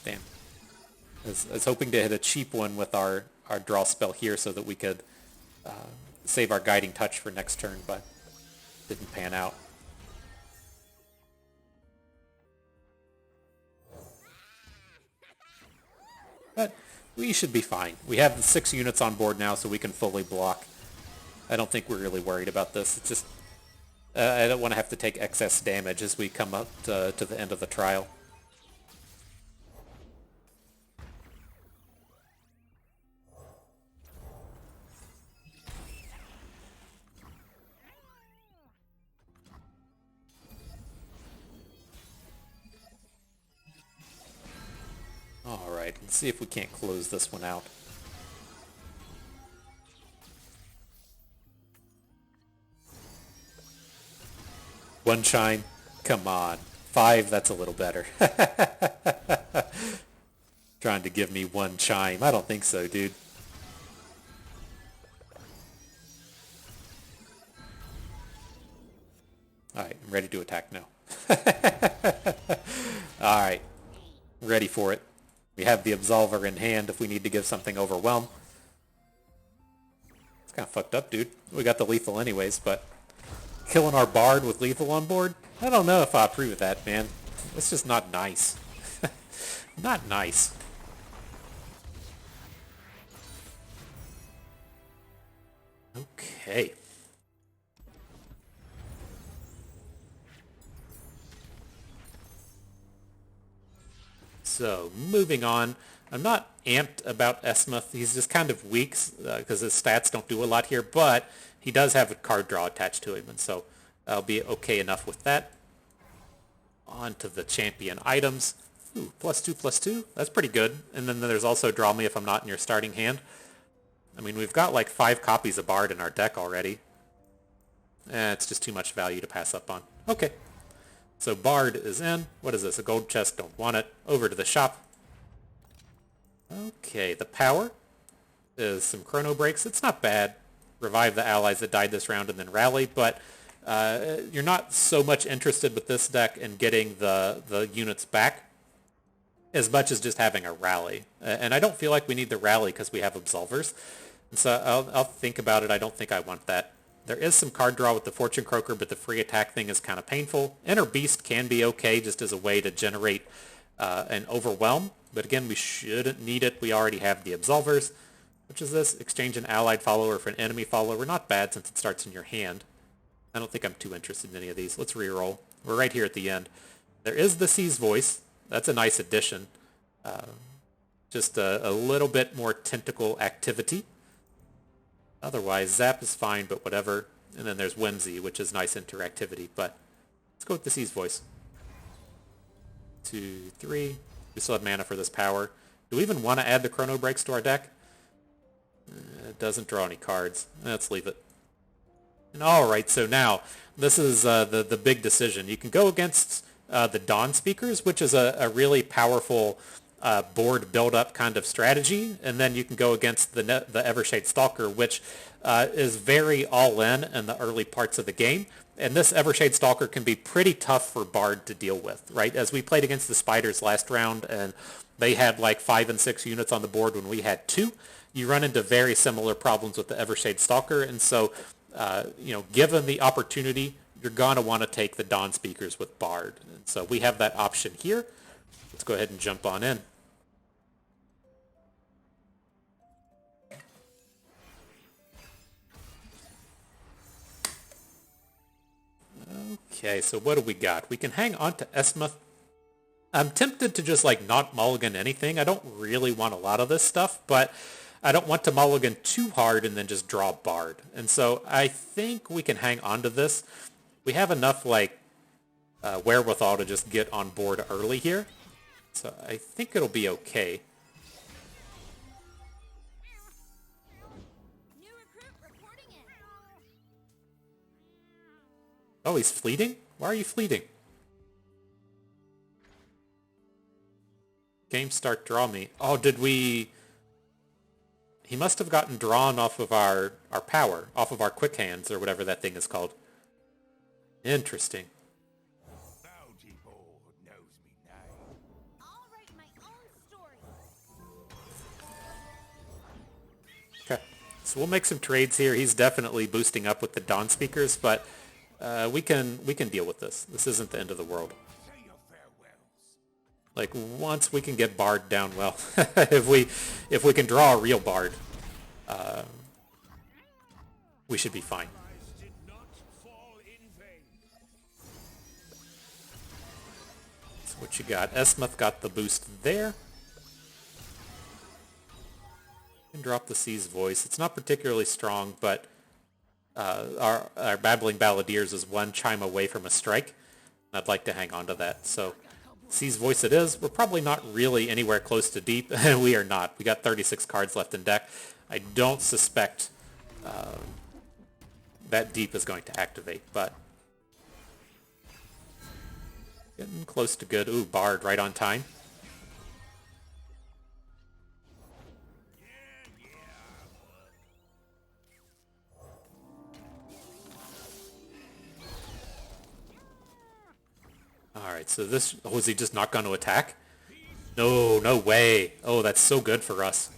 Damn. I was hoping to hit a cheap one with our draw spell here so that we could save our Guiding Touch for next turn, but didn't pan out. But we should be fine. We have the 6 units on board now, so we can fully block. I don't think we're really worried about this. It's just I don't want to have to take excess damage as we come up to the end of the trial. Alright, let's see if we can't close this one out. One chime? Come on. 5, that's a little better. Trying to give me 1 chime. I don't think so, dude. Alright, I'm ready to attack now. Alright, ready for it. We have the Absolver in hand if we need to give something Overwhelm. It's kind of fucked up, dude. We got the lethal anyways, but killing our Bard with lethal on board? I don't know if I approve of that, man. It's just not nice. Not nice. Okay. So, moving on. I'm not amped about Esmuth. He's just kind of weak because his stats don't do a lot here, but he does have a card draw attached to him, and so I'll be okay enough with that. On to the champion items. Ooh, +2/+2. That's pretty good. And then there's also Draw Me if I'm not in your starting hand. I mean, we've got like 5 copies of Bard in our deck already. It's just too much value to pass up on. Okay. So Bard is in. What is this? A gold chest? Don't want it. Over to the shop. Okay, the power is some chrono breaks. It's not bad. Revive the allies that died this round and then rally, but you're not so much interested with this deck in getting the units back as much as just having a rally. And I don't feel like we need the rally because we have Absolvers. And so I'll think about it. I don't think I want that. There is some card draw with the Fortune Croaker, but the free attack thing is kind of painful. Inner Beast can be okay just as a way to generate an overwhelm. But again, we shouldn't need it. We already have the Absolvers, which is this. Exchange an allied follower for an enemy follower. Not bad since it starts in your hand. I don't think I'm too interested in any of these. Let's reroll. We're right here at the end. There is the Sea's Voice. That's a nice addition. Just a little bit more tentacle activity. Otherwise, Zap is fine, but whatever. And then there's Whimsy, which is nice interactivity. But let's go with the Sea's Voice. 2, 3. We still have mana for this power. Do we even want to add the Chrono Breaks to our deck? It doesn't draw any cards. Let's leave it. And alright, so now, this is the big decision. You can go against the Dawn Speakers, which is a really powerful board build-up kind of strategy, and then you can go against the Evershade Stalker, which is very all-in the early parts of the game. And this Evershade Stalker can be pretty tough for Bard to deal with, right? As we played against the Spiders last round, and they had like 5 and 6 units on the board when we had 2, you run into very similar problems with the Evershade Stalker, and so given the opportunity, you're going to want to take the Dawn Speakers with Bard. And so we have that option here. Let's go ahead and jump on in. Okay, so what do we got? We can hang on to Esmuth. I'm tempted to just not mulligan anything. I don't really want a lot of this stuff, but I don't want to mulligan too hard and then just draw Bard. And so I think we can hang on to this. We have enough wherewithal to just get on board early here. So I think it'll be okay. New recruit reporting in. Oh, he's fleeting? Why are you fleeting? Game start, draw me. Oh, did we... He must have gotten drawn off of our power, off of our quick hands, or whatever that thing is called. Interesting. Bounty board knows me now. I'll write my own story. Okay, so we'll make some trades here. He's definitely boosting up with the Dawn Speakers, but we can deal with this. This isn't the end of the world. Say your farewells. Once we can get Bard down well, if we can draw a real Bard, we should be fine. Did not fall in vain. So what you got? Esmuth got the boost there. Can drop the Sea's Voice. It's not particularly strong, but our Babbling Balladeers is 1 chime away from a strike. I'd like to hang on to that. So Sea's Voice it is. We're probably not really anywhere close to deep. We are not. We got 36 cards left in deck. I don't suspect that deep is going to activate, but getting close to good. Ooh, Bard right on time. Alright, so this... Oh, is he just not going to attack? No, no way. Oh, that's so good for us.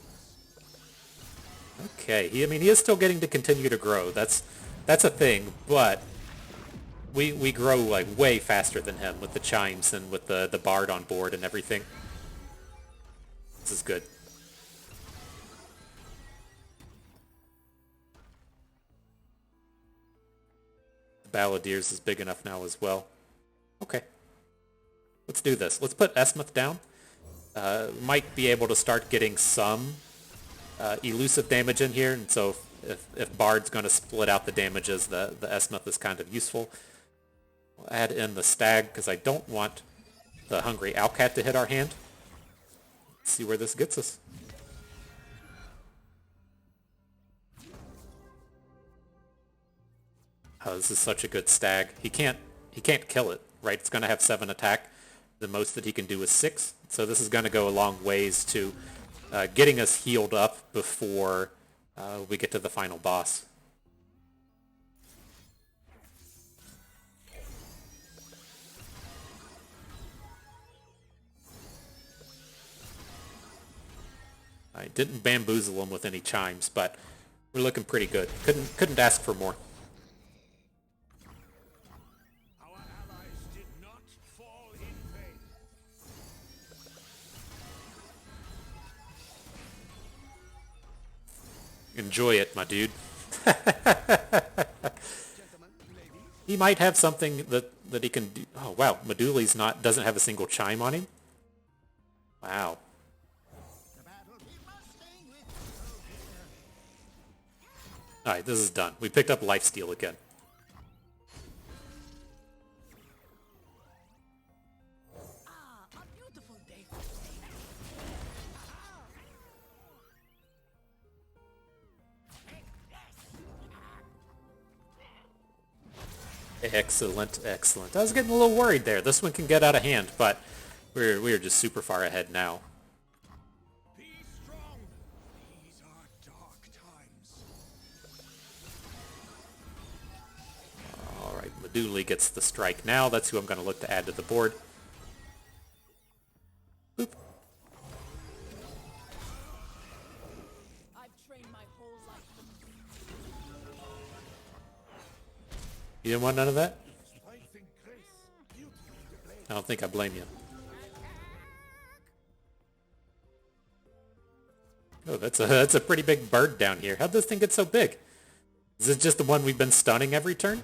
Okay, he is still getting to continue to grow. That's a thing, but we grow way faster than him with the chimes and with the Bard on board and everything. This is good. The Balladeers is big enough now as well. Okay. Let's do this. Let's put Esmuth down. Might be able to start getting some elusive damage in here, and so if Bard's going to split out the damages, the Esmuth is kind of useful. We'll add in the Stag, because I don't want the Hungry Owlcat to hit our hand. Let's see where this gets us. Oh, this is such a good Stag. He can't kill it, right? It's going to have 7 attack. The most that he can do is 6. So this is going to go a long ways to getting us healed up before we get to the final boss. I didn't bamboozle him with any chimes, but we're looking pretty good. Couldn't ask for more. Our allies did not fall in vain. Enjoy it, my dude. Gentlemen, ladies, He might have something that he can do. Oh wow, Meduli's doesn't have a single chime on him. Wow. Alright, this is done. We picked up lifesteal again. Ah, a beautiful day. Excellent, excellent. I was getting a little worried there. This one can get out of hand, but we're just super far ahead now. be strong. These are dark times. Alright, Meduli gets the strike now. That's who I'm going to look to add to the board. Boop. I've trained my whole life for You didn't want none of that? Strength and grace, beauty to blame. I don't think I blame you. Oh, that's a pretty big bird down here. How'd this thing get so big? Is it just the one we've been stunning every turn?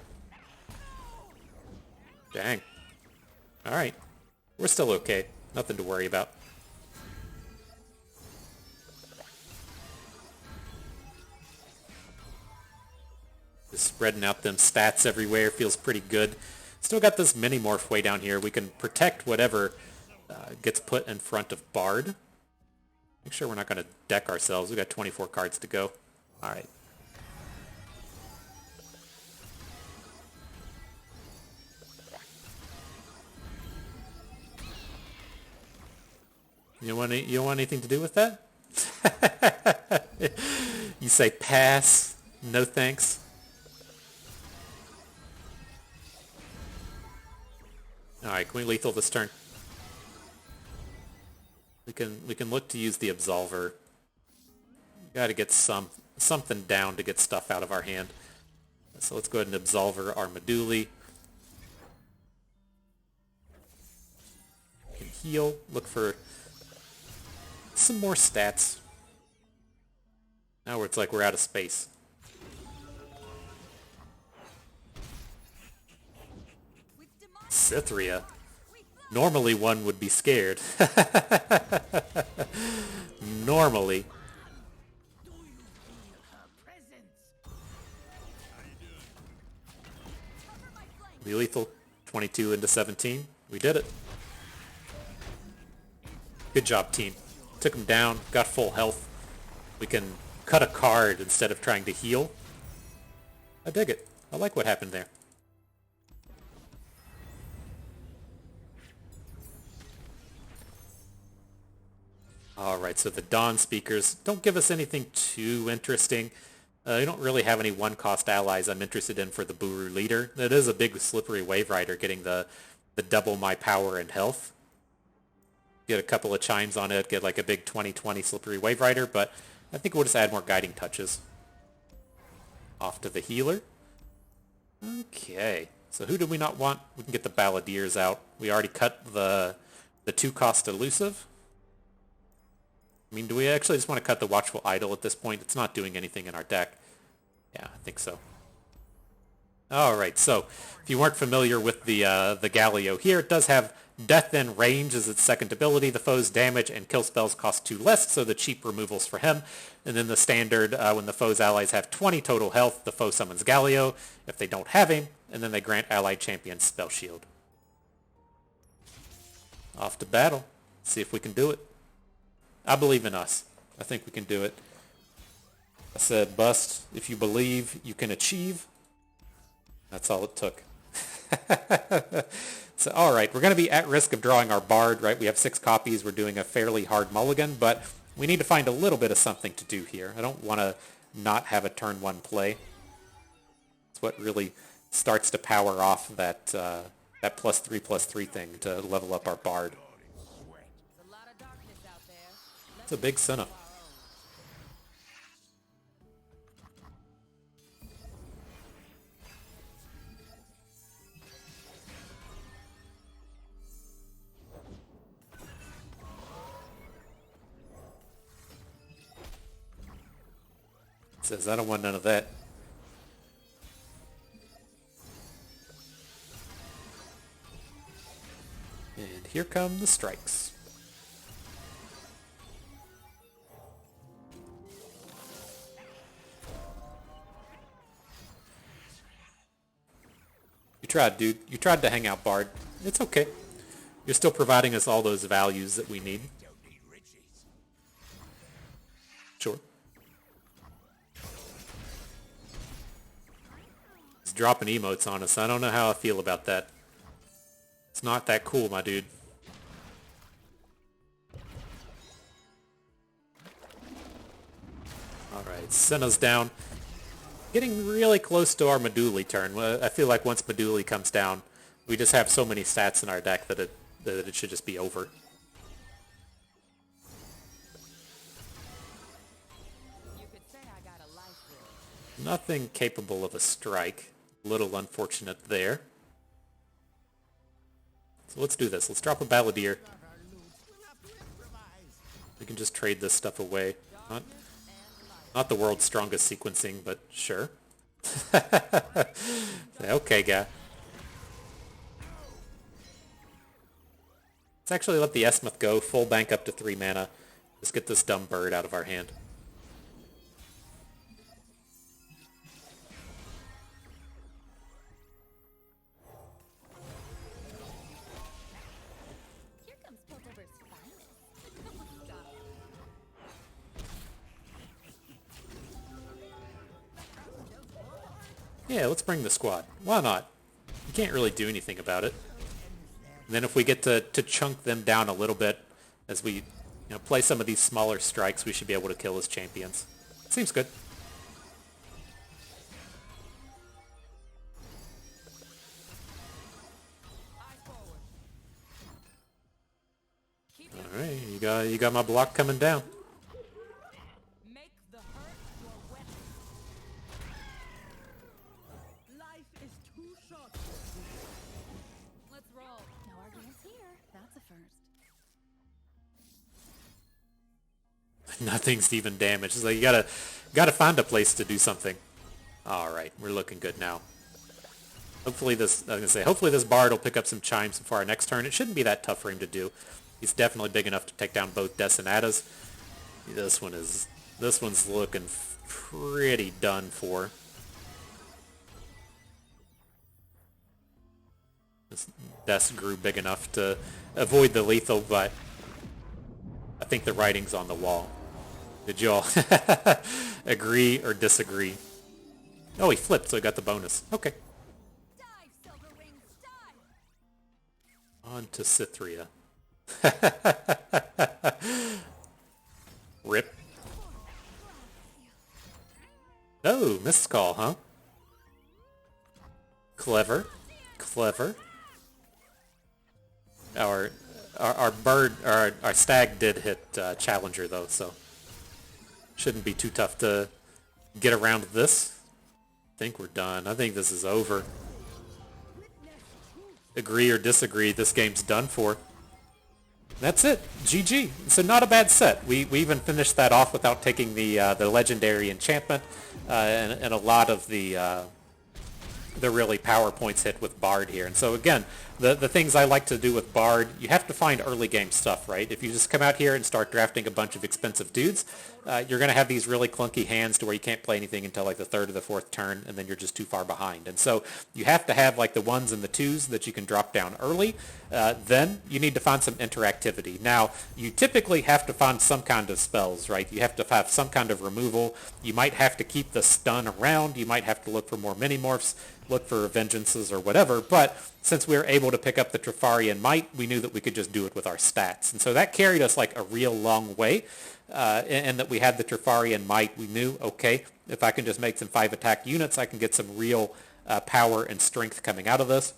Dang. Alright. We're still okay. Nothing to worry about. Just spreading out them stats everywhere feels pretty good. Still got this mini-morph way down here. We can protect whatever gets put in front of Bard. Make sure we're not going to deck ourselves. We got 24 cards to go. Alright. You don't want anything to do with that? You say pass, no thanks. Alright, can we lethal this turn? We can look to use the Absolver. Got to get something down to get stuff out of our hand. So let's go ahead and Absolver our Meduli. Can heal. Look for some more stats. Now it's like we're out of space. Cythria. Normally one would be scared. Normally. Do you feel her presence? We lethal 22 into 17. We did it. Good job, team. Took him down, got full health. We can cut a card instead of trying to heal. I dig it. I like what happened there. Alright, so the Dawn Speakers don't give us anything too interesting. I don't really have any one-cost allies I'm interested in for the Buru leader. That is a big slippery Wave Rider getting the double my power and health. Get a couple of chimes on it, get like a big 20/20 slippery Wave Rider, but I think we'll just add more guiding touches. Off to the healer. Okay, so who do we not want? We can get the Balladeers out. We already cut the 2-cost elusive. I mean, do we actually just want to cut the Watchful Idol at this point? It's not doing anything in our deck. Yeah, I think so. Alright, so if you weren't familiar with the Galio here, it does have Death in Range as its second ability. The foe's damage and kill spells cost 2 less, so the cheap removals for him. And then the standard, when the foe's allies have 20 total health, the foe summons Galio if they don't have him, and then they grant allied champions Spell Shield. Off to battle. See if we can do it. I believe in us. I think we can do it. I said, bust. If you believe, you can achieve. That's all it took. So, all right, we're going to be at risk of drawing our Bard, right? We have 6 copies. We're doing a fairly hard mulligan, but we need to find a little bit of something to do here. I don't want to not have a turn 1 play. It's what really starts to power off that that +3/+3 thing to level up our Bard. There's a lot of darkness out there. It's a big Senna. Says, I don't want none of that. And here come the strikes. You tried, dude. You tried to hang out, Bard. It's okay. You're still providing us all those values that we need. Sure. He's dropping emotes on us. I don't know how I feel about that. It's not that cool, my dude. Alright, Senna's down. Getting really close to our Meduli turn. I feel like once Meduli comes down, we just have so many stats in our deck that it should just be over. You could say I got a life there. Nothing capable of a strike. Little unfortunate there. So let's do this. Let's drop a Balladeer. We can just trade this stuff away. Not the world's strongest sequencing, but sure. Okay, guy. Let's actually let the Esmuth go. Full bank up to 3 mana. Let's get this dumb bird out of our hand. Here comes Piltover's finest. Yeah, let's bring the squad. Why not? You can't really do anything about it. And then if we get to chunk them down a little bit as we play some of these smaller strikes, we should be able to kill as champions. Seems good. Alright, you got my block coming down. Make the hurt your weapon. Life is too short. Let's roll. No arguments here. That's a first. Nothing's even damaged. It's like you gotta find a place to do something. Alright, we're looking good now. Hopefully this Bard will pick up some chimes before our next turn. It shouldn't be that tough for him to do. He's definitely big enough to take down both Decimatas. This one's looking pretty done for. This Des grew big enough to avoid the lethal, but I think the writing's on the wall. Did y'all agree or disagree? Oh, he flipped, so he got the bonus. Okay. Dive, Silverwings, dive! On to Cythria. Rip. Oh, missed call, huh? Clever. Clever. Our bird, our stag did hit Challenger though, so shouldn't be too tough to get around this. I think we're done. I think this is over. Agree or disagree, this game's done for. That's it. GG. So not a bad set. We even finished that off without taking the legendary enchantment and a lot of the really power points hit with Bard here. And so again, the things I like to do with Bard, you have to find early game stuff, right? If you just come out here and start drafting a bunch of expensive dudes, you're going to have these really clunky hands to where you can't play anything until like the 3rd or the 4th turn, and then you're just too far behind. And so you have to have like the 1s and the 2s that you can drop down early. Then you need to find some interactivity. Now, you typically have to find some kind of spells, right? You have to have some kind of removal. You might have to keep the stun around. You might have to look for more mini-morphs, look for vengeances or whatever. But since we were able to pick up the Trifarian Might, we knew that we could just do it with our stats. And so that carried us like a real long way. and that we had the Trifarian Might, we knew, okay, if I can just make some 5 attack units, I can get some real power and strength coming out of this.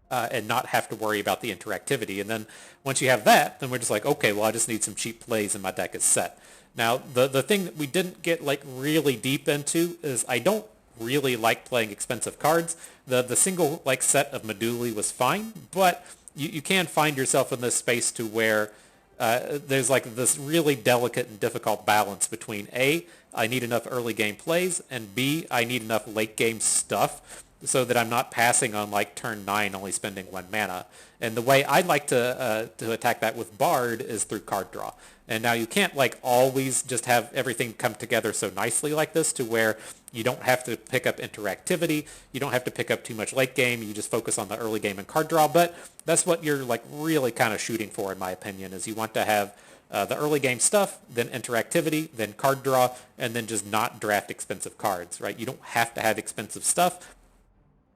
And not have to worry about the interactivity. And then once you have that, then we're just like, okay, well, I just need some cheap plays and my deck is set. Now, the thing that we didn't get like really deep into is I don't really like playing expensive cards. The single like set of Meduli was fine, but you can find yourself in this space to where there's like this really delicate and difficult balance between A, I need enough early game plays, and B, I need enough late game stuff so that I'm not passing on like turn 9 only spending 1 mana. And the way I like to attack that with Bard is through card draw. And now you can't like always just have everything come together so nicely like this to where you don't have to pick up interactivity, you don't have to pick up too much late game, you just focus on the early game and card draw. But that's what you're like really kind of shooting for, in my opinion, is you want to have the early game stuff, then interactivity, then card draw, and then just not draft expensive cards, right? You don't have to have expensive stuff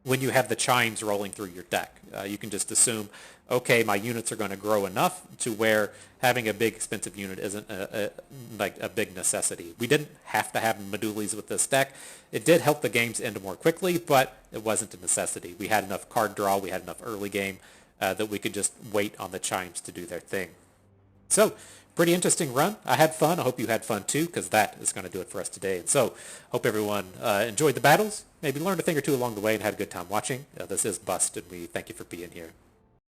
when you have the chimes rolling through your deck. You can just assume, okay, my units are going to grow enough to where having a big expensive unit isn't like a big necessity. We didn't have to have Medulis with this deck. It did help the games end more quickly, but it wasn't a necessity. We had enough card draw, we had enough early game that we could just wait on the chimes to do their thing. So, pretty interesting run. I had fun. I hope you had fun too, because that is going to do it for us today. And so, hope everyone enjoyed the battles, maybe learned a thing or two along the way and had a good time watching. This is Bust, and we thank you for being here.